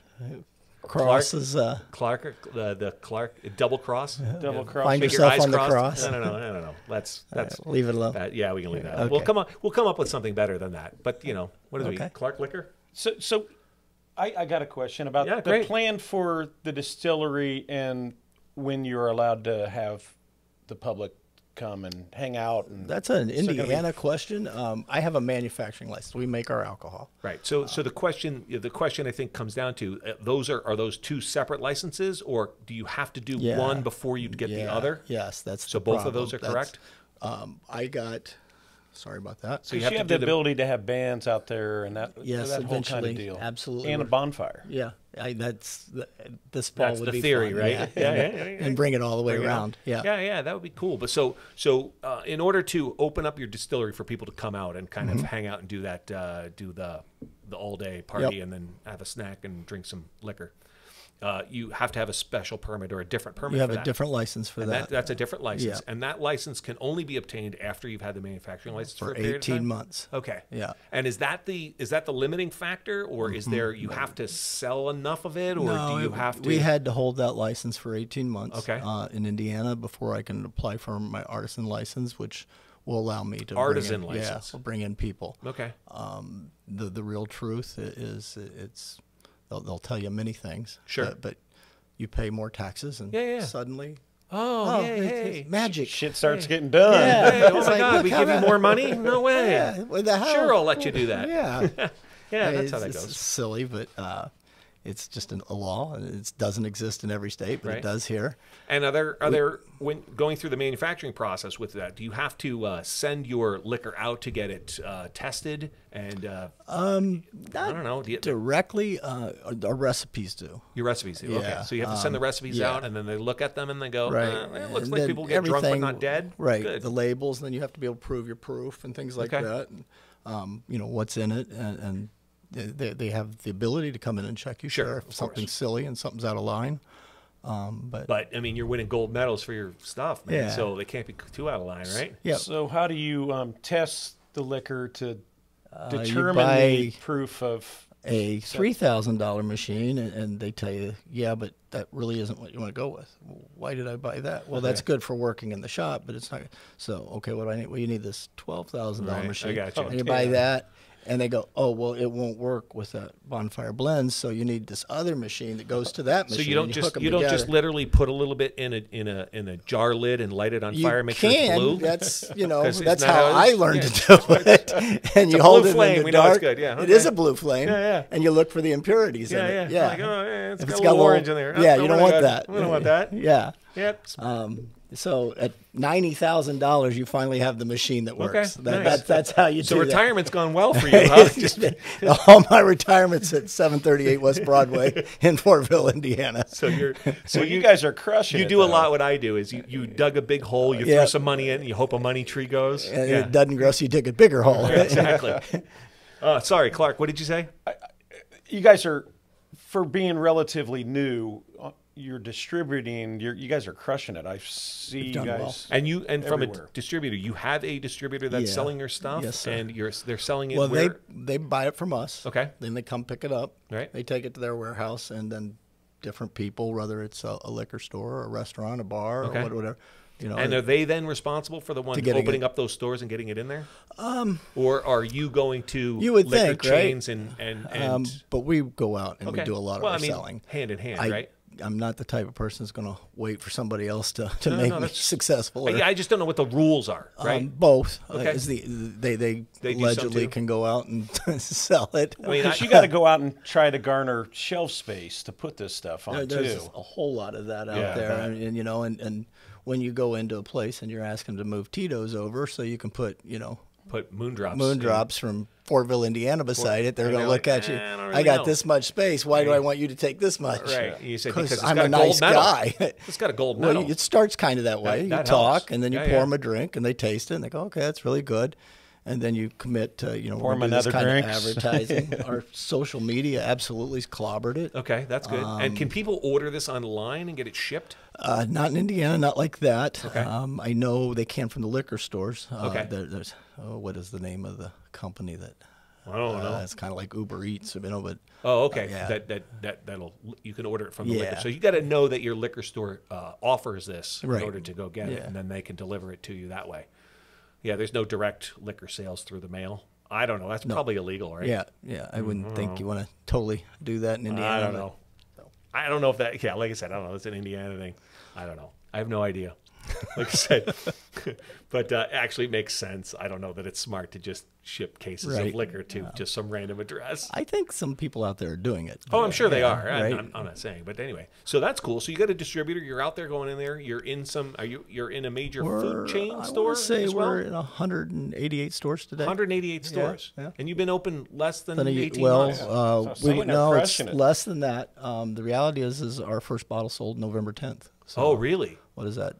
cross is Clark, the Clark double cross. double cross. Find it. Make your yourself eyes on the crossed. cross. No. That's leave it alone. yeah, we can leave that. Okay. We'll come up with something better than that. But what is Okay. we Clark liquor? So I got a question about Yeah, the great. plan for the distillery and when you're allowed to have the public come and hang out. And That's an So gonna be- Indiana question. I have a manufacturing license. We make our alcohol. Right. So the question I think comes down to are those two separate licenses, or do you have to do Yeah. one before you get the other? Yes, that's So the both of problem. those are That's- correct? I got. Sorry about that. So you you have have, to the do ability to have bands out there and that, Yes, that whole kind eventually, of deal. absolutely. And a bonfire. Yeah, this fall That's would the be theory, fun. right? Yeah, Yeah, and, yeah. and bring it all the way Bring it around. on. Yeah. yeah, that would be cool. But so in order to open up your distillery for people to come out and kind of hang out and do that, do the all day party Yep. and then have a snack and drink some liquor, you have to have a special permit or a different permit. You have for a that. different license for And that. that's a different license, Yeah. and that license can only be obtained after you've had the manufacturing license for for a period 18 of time? months. Okay. Yeah. And is that the limiting factor, or is there you have to sell enough of it, or No, do you have to? We had to hold that license for 18 months Okay. In Indiana before I can apply for my artisan license, which will allow me to Artisan bring in, license. Yeah, bring in people. Okay. The real truth is they'll tell you many things. Sure. But you pay more taxes and Yeah. suddenly Oh, it's magic. Shit starts getting done. Yeah. Hey, oh It's my like, God, look we how give you that- more money? No way. Yeah, what the hell? Sure, I'll let you do that. Yeah. Yeah, that's how that It's goes. silly, but it's just a law, and it doesn't exist in every state, but it does here. And are there when going through the manufacturing process with that, do you have to send your liquor out to get it tested? And I don't know. Directly, our recipes do. Your recipes do. Yeah. Okay, so you have to send the recipes out, and then they look at them and they go, it looks And like then people get drunk but not dead. Right. Good. The labels, and then you have to be able to prove your proof and things like that. And, what's in it, and they have the ability to come in and check you. Sure, if something's silly and something's out of line. But I mean, you're winning gold medals for your stuff, man. Yeah. So they can't be too out of line, right? Yeah. So how do you test the liquor to you determine buy the proof of a $3,000 machine, and they tell you, yeah, but that really isn't what you want to go with. Why did I buy that? Well, that's good for working in the shop, but it's not. So, okay, what do I need? Well, you need this $12,000 machine. I got you. And you buy that, and they go, oh, well, it won't work with that Bonfire blends, so you need this other machine that goes to that machine. So you don't just literally put a little bit in a jar lid and light it on fire and make sure it's blue. That's that's how I learned to do it. And you hold it in the dark. Know it's good. Yeah, it is a blue flame. Yeah. And you look for the impurities in it. Yeah. Like, it's if got it's a got little orange in there. Yeah, you don't want that. We don't want that. Yeah. Yep. So at $90,000, you finally have the machine that works. Okay, nice. That's how you do So that. retirement's gone well for you, huh? All my retirement's at 738 West Broadway in Fortville, Indiana. So you guys are crushing You it, do a though. lot. What I do is you dug a big hole, you throw some money in, and you hope a money tree grows. And it doesn't grow, so you dig a bigger hole. Exactly. Sorry, Clark. What did you say? You guys are, for being relatively new, you're distributing. You guys are crushing it. I see you guys. Well. And from a everywhere. distributor, you have a distributor that's selling your stuff. Yes, sir. And they're selling it. Well, where? they buy it from us. Okay. Then they come pick it up. Right. They take it to their warehouse, and then different people, whether it's a liquor store, a restaurant, a bar, or whatever. And are they then responsible for the one opening up those stores and getting it in there? Or are you going to liquor think, chains right? and but we go out and we do a lot of our I mean, selling. Hand in hand, right? I'm not the type of person that's going to wait for somebody else to make me successful. I just don't know what the rules are, right? Both. Okay. They allegedly can go out and sell it. I mean, you got to go out and try to garner shelf space to put this stuff on There's too. a whole lot of that out there, and when you go into a place and you're asking to move Tito's over so you can put Moon Drops from Fortville, Indiana beside it, they're going to look at you. Really I got this much space. Why do I want you to take this much? Right. You say because it's I'm got a a gold nice medal. guy. It's got a gold medal. Well, it starts kind of that way. That you talk, helps. and then you pour them a drink, and they taste it, and they go, "Okay, that's really good." And then you commit to, pour we're them gonna do this another kind drink. of advertising. Our social media absolutely clobbered it. Okay, that's good. And can people order this online and get it shipped? Not in Indiana, not like that. Okay. I know they can from the liquor stores. Okay. There's what is the name of the company that? I don't know. It's kind of like Uber Eats, but. Oh, okay. Yeah. That'll you can order it from the liquor. Yeah. So you got to know that your liquor store offers this in Right. order to go get it, Yeah. and then they can deliver it to you that way. Yeah, there's no direct liquor sales through the mail. I don't know. That's probably illegal, right? Yeah. I wouldn't think you want to totally do that in Indiana. I don't know. I don't know if that. Yeah, like I said, I don't know. It's an Indiana thing. I don't know. I have no idea. Like I said, but actually it makes sense. I don't know that it's smart to just ship cases of liquor to just some random address. I think some people out there are doing it. Oh, I'm sure they are. Right? I'm not saying, but anyway. So that's cool. So you got a distributor. You're out there going in there. You're in some. You're in a major food chain store. I would say as well? we're in 188 stores today. 188 stores. Yeah. And you've been open less than Then 18 months. It's less than that. The reality is our first bottle sold November 10th. So Oh, really? what is that?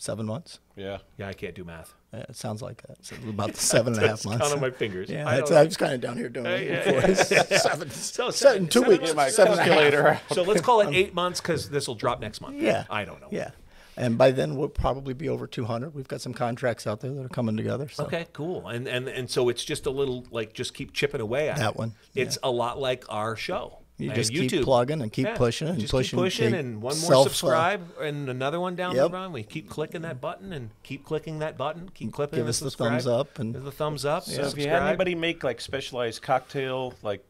7 months? Yeah. Yeah, I can't do math. Yeah, it sounds like that. It's about 7.5 months. Count on my fingers. Yeah, I I was kind of down here doing it before. Seven, 2 weeks. My 7.5. calculator. So let's call it 8 months because this will drop next month. Yeah. I don't know. Yeah. And by then we'll probably be over 200. We've got some contracts out there that are coming together. So. Okay, cool. And so it's just a little like just keep chipping away at That it. one. It's a lot like our show. You and just YouTube. keep plugging and keep pushing and just pushing. keep pushing, keep and one more self, subscribe and another one down Yep. the run. We keep clicking that button and keep clicking that button. Keep clipping. Give and us the subscribe. thumbs up and Give the thumbs up. So if you subscribe. had anybody make like specialized cocktail, like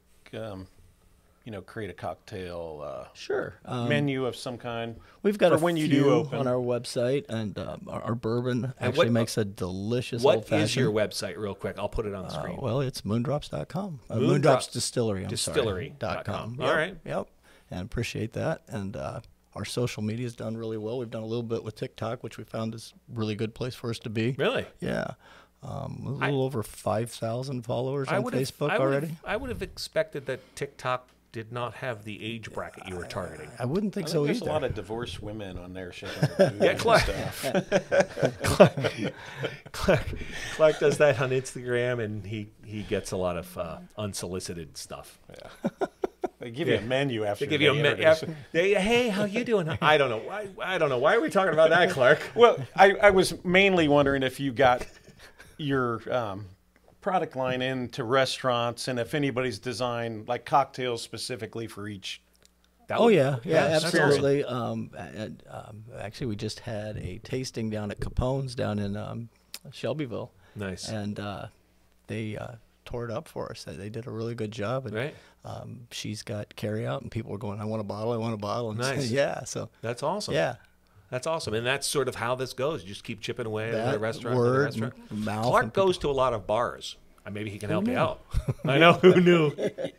create a cocktail Sure. menu of some kind. We've got for a when you few do open on our website, and our bourbon actually makes a delicious What old-fashioned. is your website, real quick? I'll put it on the screen. Well, it's moondrops.com. Moon Moondrops Distillery. Distillery.com. Yep. All right. Yep. and appreciate that. And our social media has done really well. We've done a little bit with TikTok, which we found is a really good place for us to be. Really? Yeah. A little over 5,000 followers on Facebook already. I would have expected that TikTok did not have the age bracket you were targeting. I wouldn't think so There's either. a lot of divorced women on there shaking their boobs and stuff. Clark does that on Instagram, and he gets a lot of unsolicited stuff. Yeah. They give you a menu after They give you a menu. Hey, how you doing? I don't know. I don't know. Why are we talking about that, Clark? Well, I was mainly wondering if you got your product line into restaurants, and if anybody's designed like cocktails specifically for each. Yeah, that's absolutely. Actually, we just had a tasting down at Capone's down in Shelbyville. Nice. And they tore it up for us. They did a really good job. And, right. She's got carry out, and people were going, I want a bottle, I want a bottle. And Nice. Yeah, so. That's awesome. Yeah. That's awesome. And that's sort of how this goes. You just keep chipping away at a restaurant. Word, restaurant. mouth. Clark goes to a lot of bars. Maybe he can help you out. I know. Who knew?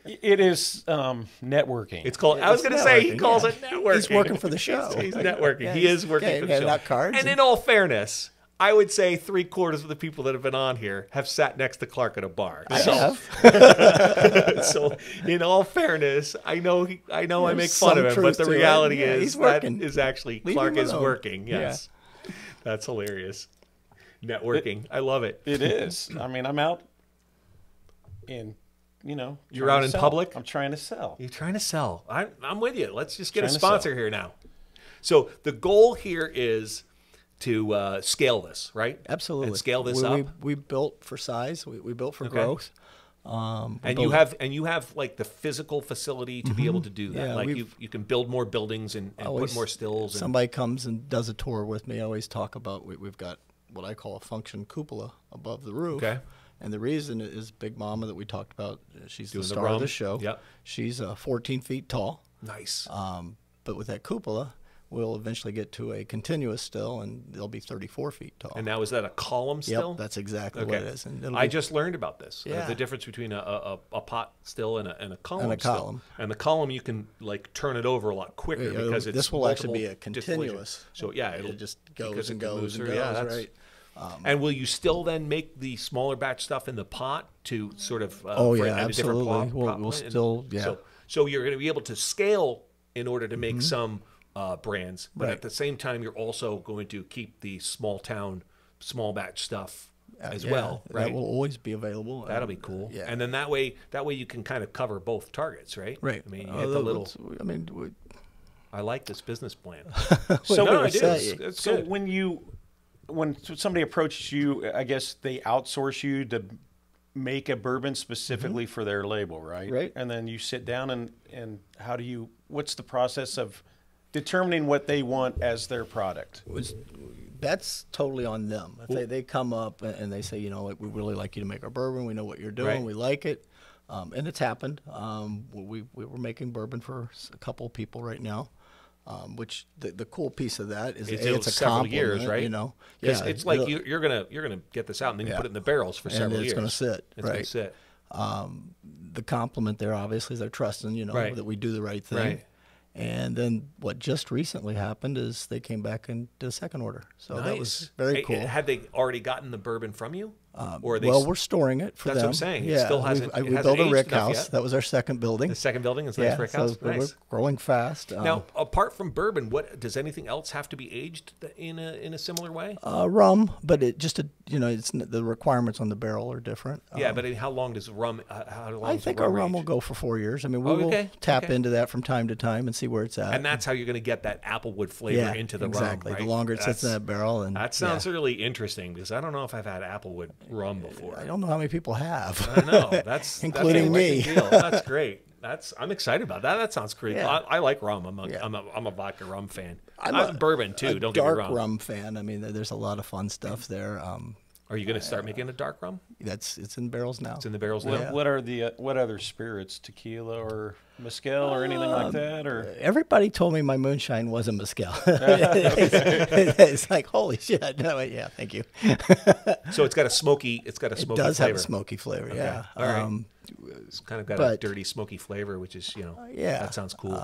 It is networking. It's called. I was going to say he calls it networking. He's working for the show. He's networking. Yeah, he is working for the show. Not cards. And in all fairness, I would say 3/4 of the people that have been on here have sat next to Clark at a bar. I have. So, in all fairness, I know I make fun of him, some but the truth to it. reality Yeah, is he's that working. is actually Leave Clark him is alone. working. Yes, that's hilarious. Networking, I love it. It is. I mean, I'm out in, You're trying out to in sell. public? I'm trying to sell. You're trying to sell. I'm with you. Let's just get a Trying to sponsor sell. here now. So the goal here is to scale this, right? Absolutely. And scale this up. We built for size. We built for Okay. growth. And you have like the physical facility to be able to do that. Yeah, like you can build more buildings and put more stills. Somebody comes and does a tour with me. I always talk about we've got what I call a function cupola above the roof. Okay. And the reason is Big Mama that we talked about. She's Doing the the star of rum. the show. Yep. She's 14 feet tall. Nice. But with that cupola, we'll eventually get to a continuous still, and they'll be 34 feet tall. And now is that a column still? Yep, that's exactly what it is. And I just learned about this. Yeah. The difference between a pot still and a column. And a column. Still. And the column you can like turn it over a lot quicker Yeah, because it's this will actually be a multiple distillation. continuous. So yeah, It just goes because and it can move goes and through. goes. Yeah, that's right. And will you still then make the smaller batch stuff in the pot to sort of Oh, for- yeah, at a different absolutely. We'll pot plant? still, yeah. So you're going to be able to scale in order to make some brands, but Right. at the same time you're also going to keep the small town, small batch stuff as Yeah, well, right? That will always be available. That'll be cool. Yeah. And then that way you can kind of cover both targets, right? Right. I mean, you hit the little. I mean, we, I like this business plan. So, no, I do. say. It's so good. when somebody approaches you, I guess they outsource you to make a bourbon specifically for their label, right? Right. And then you sit down and what's the process of determining what they want as their product? that's totally on them. If they come up and they say, you know, we really like you to make our bourbon. We know what you're doing. Right. We like it. And it's happened. We were making bourbon for a couple of people right now. Which the cool piece of that is it's a several compliment, years, right? You know, because it's like you're gonna get this out and then you put it in the barrels for several and it's years. going to sit. It's right. going to sit. The compliment there obviously is they're trusting, you know, Right. that we do the right thing. Right. And then what just recently happened is they came back and did a second order. So that was Nice. very Hey, cool. Had they already gotten the bourbon from you? Or are they Well, we're storing it for That's them. what I'm saying. It Yeah, still hasn't- it we hasn't built a aged rick enough house. yet? That was our second building. the second building is yeah, nice brick house. so we're Nice. growing fast. Now, apart from bourbon, what does anything else have to be aged in a similar way? Rum, but it just it's the requirements on the barrel are different. Yeah, but how long does rum? How long? I does think a our rum rum age? will go for 4 years. I mean, we Oh, will okay, tap okay. into that from time to time and see where it's at. And that's how you're going to get that applewood flavor into the exactly. rum. Right? The longer it sits in that barrel, and That sounds really interesting because I don't know if I've had applewood rum before. I don't know how many people have. I know that's Including that's a me. wicked deal. That's great. I'm excited about that. That sounds great. Yeah. I like rum. I'm a vodka rum fan. I'm a bourbon too. Don't get me dark wrong. rum fan. I mean, there's a lot of fun stuff there. Are you going to start making a dark rum? It's in barrels now. It's in the barrels now. What are the what other spirits? Tequila or mezcal or anything like that? Or Everybody told me my moonshine wasn't mezcal. It's like, holy shit! No, yeah, thank you. So it's got a smoky. It does flavor. have a smoky flavor. Yeah. All right. It's kind of got a dirty, smoky flavor, which is yeah, that sounds cool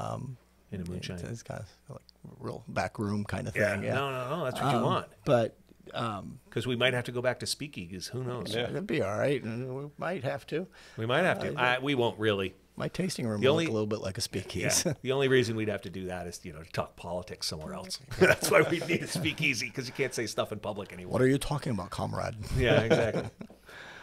in a moonshine. It's got like a real back room kind of thing. Yeah. Yeah. No. That's what you want. But because we might have to go back to speakeasies. Who knows? Yeah. it'd be all right. We might have to. We might have to. We won't really. My tasting room will look a little bit like a speakeasy. Yeah. The only reason we'd have to do that is to talk politics somewhere else. That's why we need a speakeasy, because you can't say stuff in public anymore. What are you talking about, comrade? Yeah, exactly.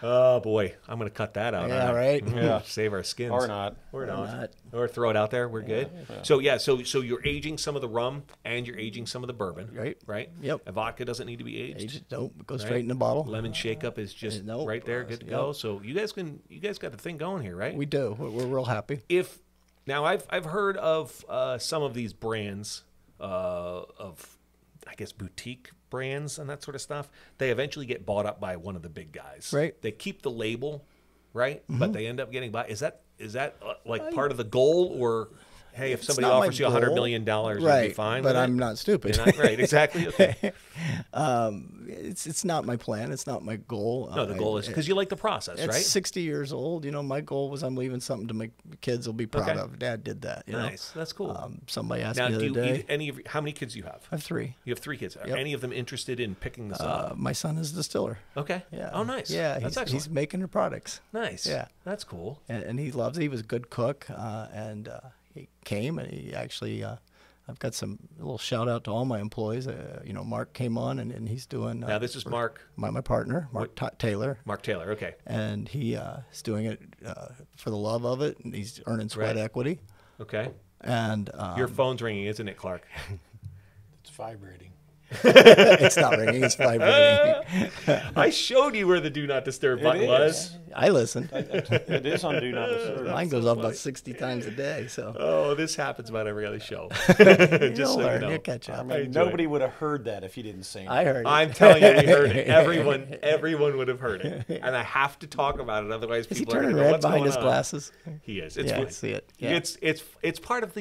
Oh boy, I'm gonna cut that out. Yeah, right. Yeah. Save our skins. or not? Or not. Or throw it out there. We're good. So so you're aging some of the rum and you're aging some of the bourbon. Right. Yep. A vodka doesn't need to be aged. Nope, it goes straight in the bottle. Lemon shake up is just Nope. right there, good to go. So you guys got the thing going here, right? We do. We're real happy. Now I've heard of some of these brands of, I guess, boutique brands and that sort of stuff. They eventually get bought up by one of the big guys. Right. They keep the label, right? But they end up getting bought. Is that like part of the goal, or hey, if somebody offers you $100 million, you'll be fine? But with I'm it? not stupid. You're not, right? Exactly. Okay. It's not my plan. It's not my goal. No, the goal is because you like the process, It's right? 60 years old. My goal was I'm leaving something to my kids will be proud of. Dad did that. Nice. That's cool. Somebody asked Now, me the other day. how many kids do you have? I have 3. You have 3 kids. Are Yep. any of them interested in picking this up? My son is a distiller. Okay. Yeah. Oh, nice. Yeah, That's excellent. he's making the products. Nice. Yeah. That's cool. And he loves it. He was a good cook, and he came and he actually. I've got a little shout out to all my employees. Mark came on and he's doing. Now this is Mark. My partner, Mark Taylor. Mark Taylor. Okay. And he is doing it for the love of it, and he's earning sweat equity. Okay. And Your phone's ringing, isn't it, Clark? It's vibrating. it's not ringing; it's vibrating. I showed you where the do not disturb button was. I listened. It is on Do Not Disturb. Mine goes off about 60 times a day. So Oh, this happens about every other show. you'll so you learn. know. You'll catch up. I mean, nobody would have heard that if you didn't say I anything. heard it. I'm telling you, we heard it. Everyone would have heard it, and I have to talk about it. Otherwise, Is he people are going turning to know red what's behind going his on. glasses? He is. Yeah, I see it. Yeah. It's part of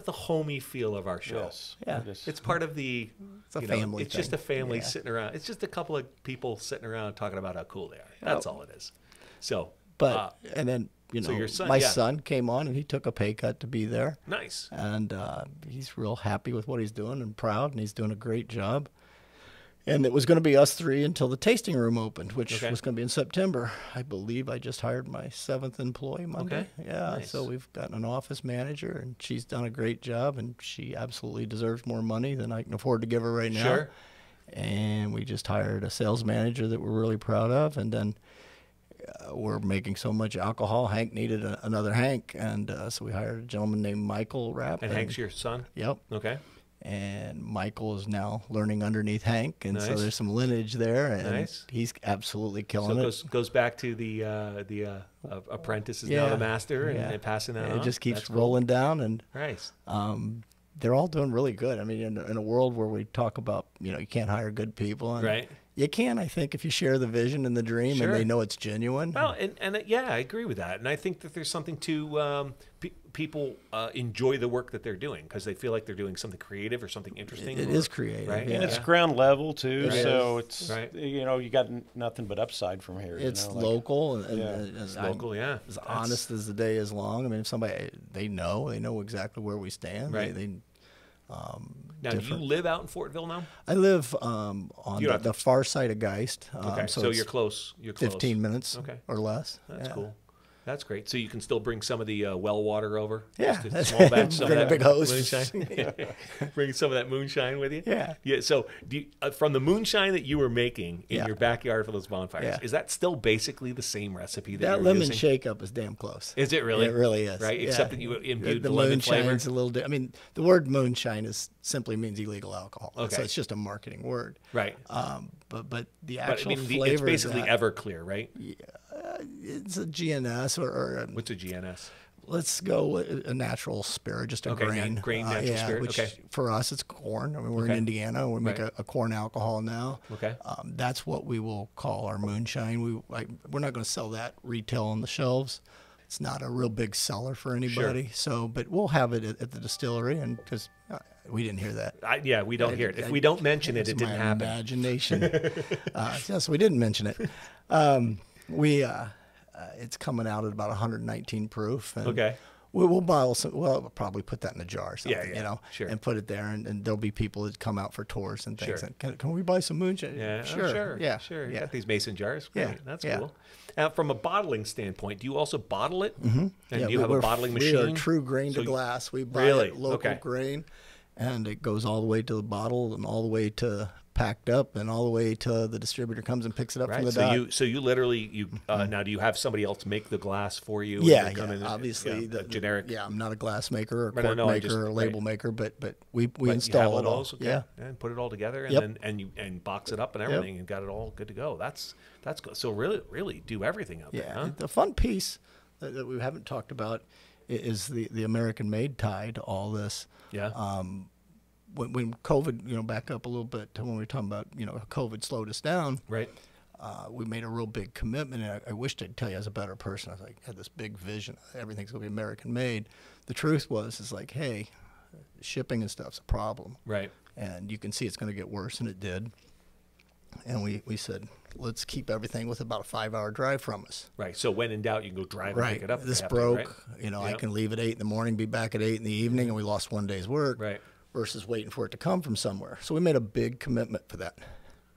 the homey feel of our show. Yes. Yeah. It is. It's part of the. It's a family It's just thing. a family Yeah. sitting around. It's just a couple of people sitting around talking about how cool they are. That's all it is. So, But and then so your son- my yeah. son came on and he took a pay cut to be there, nice. and he's real happy with what he's doing and proud, and he's doing a great job. And it was going to be us 3 until the tasting room opened, which Okay. was going to be in September. I believe I just hired my 7th employee Monday. Okay. Yeah, Nice. so we've gotten an office manager, and she's done a great job, and she absolutely deserves more money than I can afford to give her right now. Sure. And we just hired a sales manager that we're really proud of, and then we're making so much alcohol. Hank needed another Hank, and so we hired a gentleman named Michael Rapp. And Hank's your son? Yep. Okay. And Michael is now learning underneath Hank, and so Nice. there's some lineage there, and Nice. he's absolutely So killing it goes back to the apprentice is now the master, and passing that on. It just keeps That's cool. rolling down, and Nice. they're all doing really good. I mean, in a world where we talk about, you can't hire good people, and Right. you can, I think, if you share the vision and the dream, Sure. and they know it's genuine. Well, yeah, I agree with that, and I think that there's something to people enjoy the work that they're doing because they feel like they're doing something creative or something interesting. It is creative, right? yeah. And it's ground level too, It so is. it's Right. you got nothing but upside from here. It's like- local, and, Yeah. and It's I'm local, yeah. as That's- honest as the day is long. I mean, if somebody they know exactly where we stand. Right. They Now, do you different. live out in Fortville now? I live on You don't have the far side of Geist. Okay, so it's you're close. You're close. 15 minutes Okay. or less. That's Yeah. cool. That's great. So you can still bring some of the well water over. Yeah, Just a small batch. Some bring of a that big hose. moonshine. Bring some of that moonshine with you. Yeah. Yeah. So from the moonshine that you were making in Yeah. your backyard for those bonfires, Yeah. is that still basically the same recipe that That you're lemon using? shake up is damn close. Is it really? It really is. Right. Yeah. Except that you imbued the the lemon flavor. moonshine's a little. I mean, the word moonshine simply means illegal alcohol. Okay. So it's just a marketing word. Right. But the But I actual mean, flavor it's basically of that, Everclear, right? it's a GNS or What's a GNS? let's go with a natural spirit, just a grain. Grain natural spirit. Which Okay. for us, it's corn. I mean, we're in Indiana. We make a corn alcohol now. Okay. That's what we will call our moonshine. We're not going to sell that retail on the shelves. It's not a real big seller for anybody. Sure. So, but we'll have it at the distillery, and because we didn't hear that. Yeah, we don't hear it. If we don't mention it, it didn't happen. Imagination. Yes, we didn't mention it. It's coming out at about 119 proof. And Okay. We'll bottle some. Well, we'll probably put that in a jar or something, Yeah, you know, sure. and put it there. And there'll be people that come out for tours and things. Sure. And, can we buy some moonshine? Yeah, sure. Yeah, sure. You Yeah. got these mason jars. Great. Yeah, That's yeah. cool. Now, from a bottling standpoint, do you also bottle it? Mm-hmm. And Yeah, do you have a bottling machine? We are true grain to glass. We buy Really? it local Okay. grain, and it goes all the way to the bottle and all the way to packed up and all the way to the distributor comes and picks it up from Right. the So dock. you literally now do you have somebody else make the glass for you? Yeah, and they come in and- obviously a generic. Yeah, I'm not a glass maker or Right, cork no, I maker just- or label right. maker, but we But you have install it all. those, okay. Yeah. And put it all together, and Yep. then and box it up and everything, and got it all good to go. That's good. So really do everything out there, Yeah, huh? the fun piece that we haven't talked about is the American made tie to all this. Yeah. When COVID, back up a little bit to when we were talking about, COVID slowed us down. Right. We made a real big commitment, and I wished I'd tell you as a better person. I was like, had this big vision. Everything's going to be American made. The truth is like, hey, shipping and stuff's a problem. Right. And you can see it's going to get worse, and it did. And we said, let's keep everything with about a 5-hour drive from us. Right. So when in doubt, you can go drive and pick it up. if This you have to, broke. right? I Yep. can leave at 8 in the morning, be back at 8 in the evening, and we lost one day's work. Right. Versus waiting for it to come from somewhere. So we made a big commitment for that.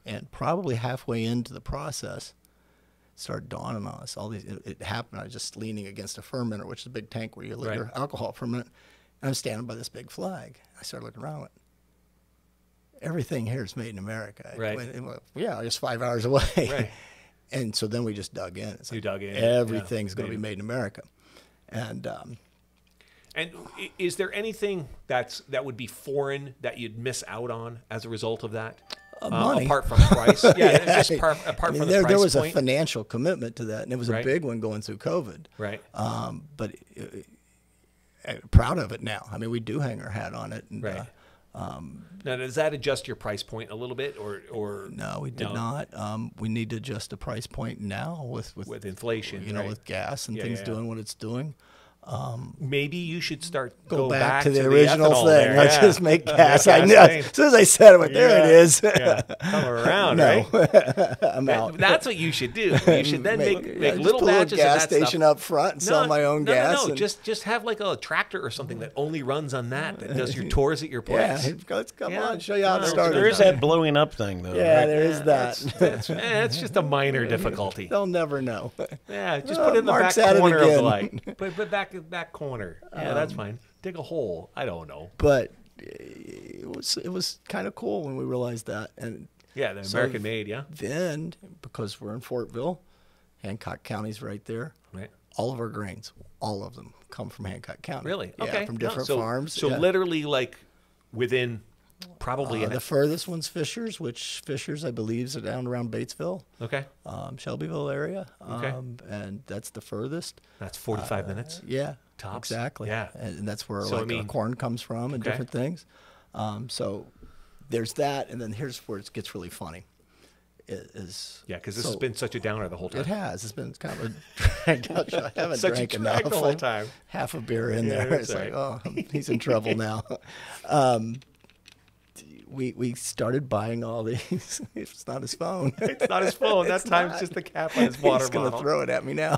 And probably halfway into the process, it started dawning on us. It happened. I was just leaning against a fermenter, which is a big tank where you let your alcohol ferment. And I'm standing by this big flag. I started looking around. Went, everything here is made in America. Right. Yeah, just 5 hours away. Right. And so then we just dug in. It's You dug in. Everything's Yeah. going to be made in America. And And is there anything that would be foreign that you'd miss out on as a result of that? money. Apart from price. Yeah, just apart from the price there was point. a financial commitment to that, and it was a Right. big one going through COVID. Right. But proud of it now. I mean, we do hang our hat on it. And, Right. Now, does that adjust your price point a little bit, or no, we did not. We need to adjust the price point now with inflation, right? with gas and Yeah, things yeah. doing what it's doing. Maybe you should Go back to the original original thing. there. Let's Yeah. just make gas. I Gas knew. thing. As soon as I said it, but there it is. Yeah. Come around, No. right? I'm out. That's what you should do. You should then make just little put a batches gas of that station stuff. up front and sell my own gas. No, and- just have like a tractor or something that only runs on that does your tours at your yeah. place. Let's come Yeah. on, show you how to There- start. There is that blowing up thing, though. Yeah, right? there is that. It's just a minor difficulty. They'll never know. Yeah, just put it in the Mark's back at it corner of the again. light. Put back corner. Yeah, that's fine. Dig a hole. I don't know. But it was kind of cool when we realized that. And Yeah, the so American made. Yeah. then, because we're in Fortville, Hancock County's right there. Right. All of our grains, all of them, come from Hancock County. Really? Yeah, Okay. from No, different so- farms. So yeah. literally, like within probably The furthest one's Fishers, which Fishers, I believe, is down around Batesville, okay. Shelbyville area. Okay. And that's the furthest. That's 45 minutes. Yeah, Tops. exactly. Yeah. And that's where So, I our mean- corn comes from and Okay. different things. So there's that, and then here's where it gets really funny. Yeah, because this has been such a downer the whole time. It has. It's been kind of a dragged out show. I haven't Such a drank drag enough. the whole time. Half a beer in Yeah, there. it's It's like, right. oh, he's in trouble now. We started buying all these. It's not his phone. It's not his phone. That It's time's not. just the cap on his water He's going to bottle. throw it at me now.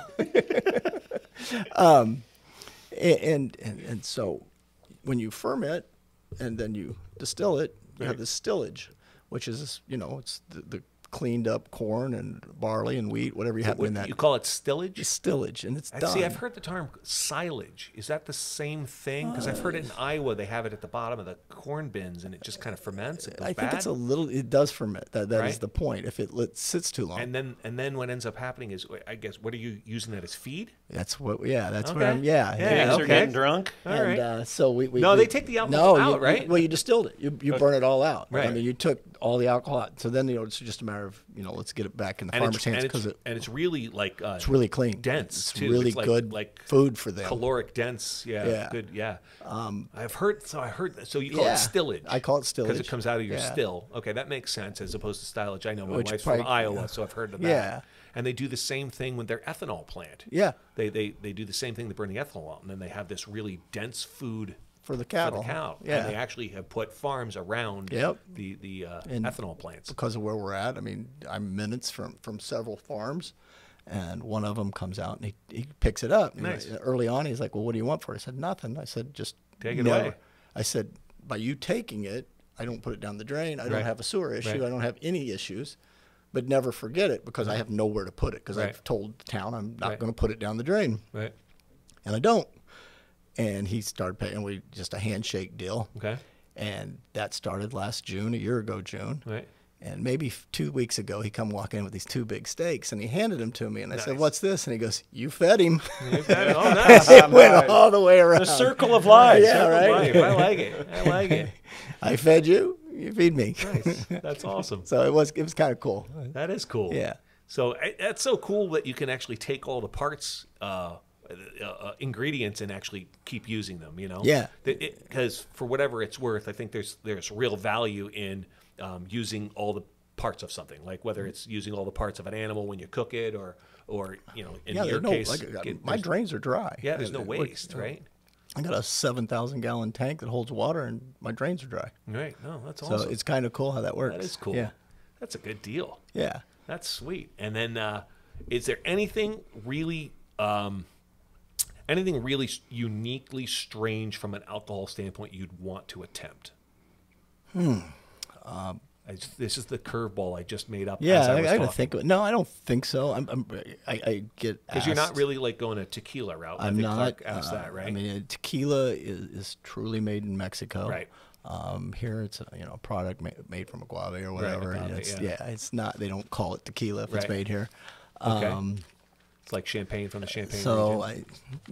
And so when you ferment and then you distill it, you have Right. this stillage, which is, it's the cleaned up corn and barley and wheat, whatever you have in that. You call it stillage? Stillage, and it's done. See, I've heard the term silage. Is that the same thing? Because I've heard it in Iowa. They have it at the bottom of the corn bins, and it just kind of ferments. It goes I think bad. it's a little. It does ferment. That is Right. the point. If it sits too long, And then what ends up happening is, I guess, what are you using that as feed? that's what. Yeah, that's what Okay. I'm. Yeah, Yeah, Pigs are okay. getting drunk. All and right. so we No, they take the alcohol out, right? Well, you distilled it. You burn it all out. Right. I mean, you took all the alcohol out. So then it's just a matter matter of, let's get it back in the And farmer's hands and because it's really like it's really clean. dense It's too. really It's good like food for them. caloric dense. Yeah. Good. Yeah. I heard. So you call it stillage. I call it stillage. Because it comes out of your still. Okay, that makes sense as opposed to stillage. I know my wife's from Iowa, so I've heard of that. Yeah. And they do the same thing with their ethanol plant. Yeah. They do the same thing. They burn the ethanol out, and then they have this really dense food for the cattle. Yeah. And they actually have put farms around the ethanol plants. Because of where we're at, I mean, I'm minutes from several farms, and one of them comes out and he picks it up. Nice. Early on, he's like, well, what do you want for it? I said, nothing. I said, just take it away. I said, by you taking it, I don't put it down the drain. I don't have a sewer issue. I don't have any issues. But never forget it because I have nowhere to put it because I've told the town I'm not going to put it down the drain. Right. And I don't. And he started paying just a handshake deal. Okay. And that started last June, a year ago June. Right. And maybe 2 weeks ago, he come walk in with these 2 big steaks, and he handed them to me. And I said, "What's this?" And he goes, "You fed him." You fed him. Oh, nice. It went all the way around. The circle of life. Yeah, right. I like it. I like it. I fed you. You feed me. Nice. That's awesome. So it was kind of cool. That is cool. Yeah. So that's so cool that you can actually take all the parts, ingredients, and actually keep using them. Yeah. Because for whatever it's worth, I think there's real value in using all the parts of something, like whether it's using all the parts of an animal when you cook it, or in your case, my drains are dry. Yeah, there's no waste, right? I got a 7,000 gallon tank that holds water, and my drains are dry. Right. No, that's awesome. So it's kind of cool how that works. That is cool. Yeah. That's a good deal. Yeah. That's sweet. And then, is there anything really uniquely strange from an alcohol standpoint you'd want to attempt? This is the curveball I just made up. Yeah, as I got to think of it. No, I don't think so. I get because you're not really like going a tequila route. I'm not. Clark asked that, right? I mean, tequila is truly made in Mexico. Right. Here it's a product made from agave or whatever. Right, It's not. They don't call it tequila if it's made here. Okay. It's like champagne from the Champagne so region.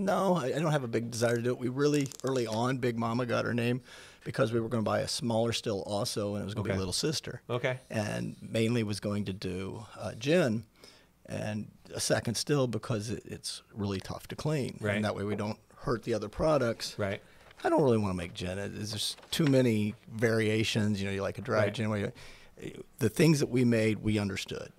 I don't have a big desire to do it. We really early on, Big Mama got her name because we were going to buy a smaller still also, and it was going to be Little Sister. Okay. And mainly was going to do gin and a second still because it's really tough to clean. Right. And that way we don't hurt the other products. Right. I don't really want to make gin. There's just too many variations. You like a dry gin. The things that we made, we understood.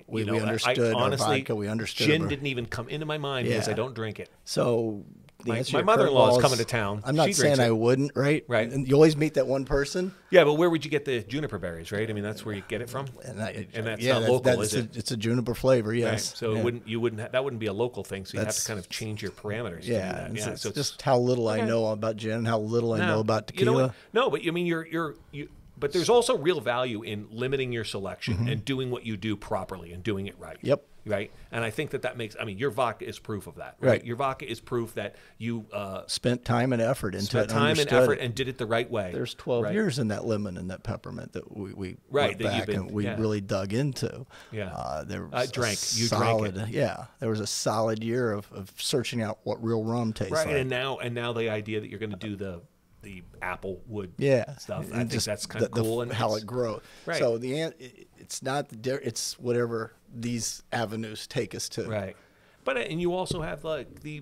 We understood honestly, our vodka. We understood gin didn't even come into my mind because I don't drink it. So my mother-in-law is coming to town. I'm not saying I wouldn't, right? Right. And you always meet that one person. Yeah, but where would you get the juniper berries, right? I mean, that's where you get it from. And that's not local, is it? It's a juniper flavor, yes. Right. So that wouldn't be a local thing. So you have to kind of change your parameters. Yeah. To do that. So it's just how little I know about gin, how little I know about tequila. You know what? No, but I mean, but there's also real value in limiting your selection and doing what you do properly and doing it right. Yep. Right. And I think that makes, your vodka is proof of that. Right. Your vodka is proof that you spent time and effort into it. Spent time and effort and did it the right way. There's 12 years in that lemon and that peppermint that we went back and we really dug into. Yeah. There was I drank. You solid, drank it. Yeah. There was a solid year of searching out what real rum tastes like. Right. And now the idea that you're going to do the apple wood stuff. I think that's kind of cool and how it grows. Right. So it's not it's whatever these avenues take us to. Right. But and you also have like the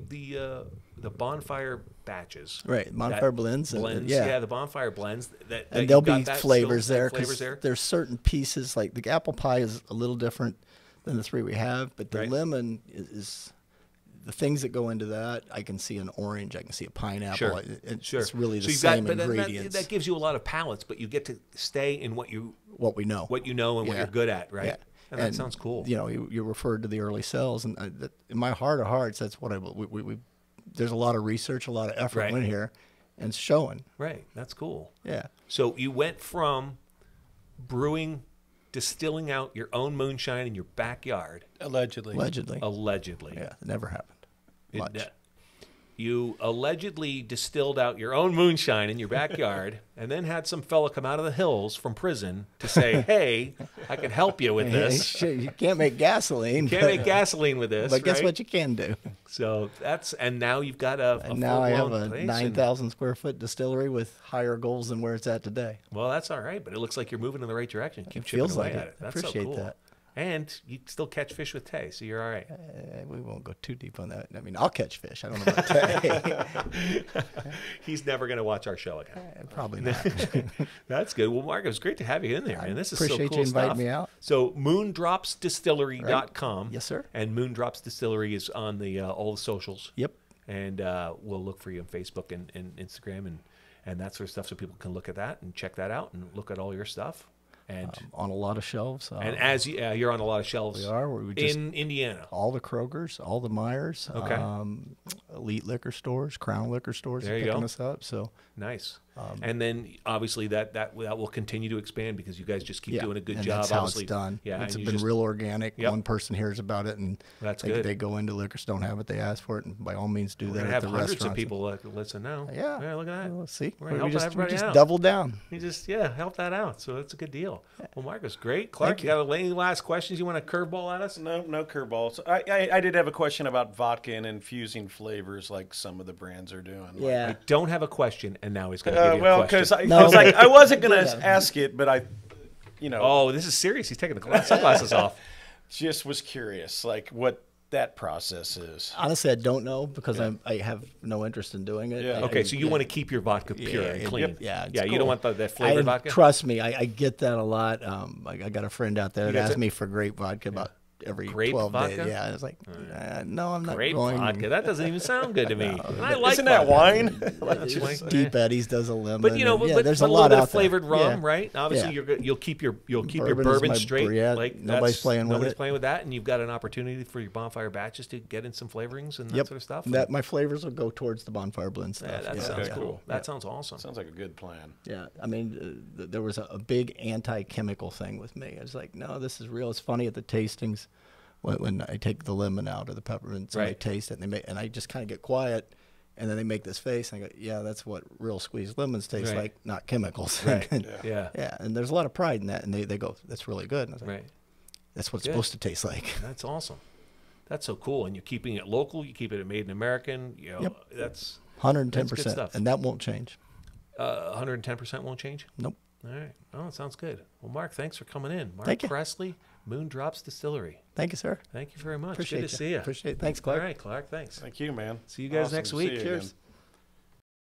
bonfire batches. Right. Bonfire blends. Yeah, the bonfire blends. And there'll be flavors there. There's certain pieces like the apple pie is a little different than the three we have, but the lemon is the things that go into that. I can see an orange. I can see a pineapple. Sure. It's really the same ingredients. That gives you a lot of palettes, but you get to stay in what we know, and what you're good at, right? Yeah. And that sounds cool. You referred to the early cells, and in my heart of hearts, that's what there's a lot of research, a lot of effort in here, and it's showing. Right. That's cool. Yeah. So you went from distilling out your own moonshine in your backyard. Allegedly. Yeah, it never happened. you allegedly distilled out your own moonshine in your backyard and then had some fella come out of the hills from prison to say, hey, I can help you with this. You can't make gasoline. You can't make gasoline with this, But guess right? what you can do? So and now you've got a And now I have full-blown a place, 9,000 square foot distillery with higher goals than where it's at today. Well, that's all right, but it looks like you're moving in the right direction. Keep It chipping feels away like at it. it. That's Appreciate so cool. that. And you still catch fish with Tay, so you're all right. We won't go too deep on that. I mean, I'll catch fish. I don't know about that. He's never going to watch our show again. Probably not. That's good. Well, Mark, it was great to have you in there, man. This is so cool appreciate you inviting stuff. me out. So moondropsdistillery.com. Yes, sir. And Moon Drops Distillery is on the all the socials. Yep. And we'll look for you on Facebook and Instagram and that sort of stuff so people can look at that and check that out and look at all your stuff. And On a lot of shelves. and as you're on a lot of shelves we are. We just, in Indiana. all the Krogers, all the Myers, Okay. Elite liquor stores, Crown liquor stores There are you picking go. us up. So Nice. And then obviously that will continue to expand because you guys just keep doing a good and job. that's how obviously, it's done. Yeah, It's and you been just- real organic. Yep. One person hears about it, and That's they, good. they go into liquor store, don't have it, they ask for it, and by all means do We're that gonna at have the hundreds restaurants. of people listen now. Yeah. Look at that. Well, see, We're we helping just everybody out. double down. You just help that out. So that's a good deal. Well, Marcus, great. Clark, you got any last questions you want to curveball at us? No curveballs. I did have a question about vodka and infusing flavors like some of the brands are doing. Yeah. I don't have a question, and now he's going to give you Well, a question. because I was like, I wasn't going to ask it, but Oh, this is serious. He's taking the sunglasses off. just was curious, like what that process is. Honestly, I don't know because I have no interest in doing it. Yeah. Okay, so you want to keep your vodka pure and it- clean. yeah, it's Yeah, you cool. don't want that flavored vodka? Trust me, I get that a lot. I got a friend out there that guys asks are- me for grape vodka about every Grape 12 vodka? days. Yeah, I was like, no, I'm not Grape going. vodka. That doesn't even sound good to me. I like Isn't that vodka. wine? Deep Eddies does a lemon. But and, there's a but lot bit out of flavored there. rum, Yeah. right? Obviously, Yeah. you'll keep your Bourbon is bourbon my straight. Briette. Like Nobody's playing with nobody's it. playing with that, and you've got an opportunity for your bonfire batches to get in some flavorings and that Yep. sort of stuff. That my flavors will go towards the bonfire blend stuff. Yeah, that Yeah, sounds yeah. cool. That sounds awesome. Sounds like a good plan. Yeah, I mean, there was a big anti-chemical thing with me. I was like, no, this is real. It's funny at the tastings when I take the lemon out or the peppermint, and I Right. taste it, and I just kind of get quiet, and then they make this face, and I go, yeah, that's what real squeezed lemons taste Right. like, not chemicals. Right. And, Yeah. yeah, and there's a lot of pride in that, and they go, that's really good. And I was like, Right. that's what it's Good. supposed to taste like. That's awesome. That's so cool. And you're keeping it local. You keep it made in American. You know, Yep. that's 110%, stuff. and that won't change. 110% won't change. Nope. All right. Oh, it sounds good. Well, Mark, thanks for coming in. Mark Thank you. Pressley, Moon Drops Distillery. Tk you, sir. Thank you very much. Appreciate Good to you. see you. Appreciate it. Thanks, All Clark. right, Clark. Thanks. Thank you, man. See you guys Awesome next to week. see you Cheers. again.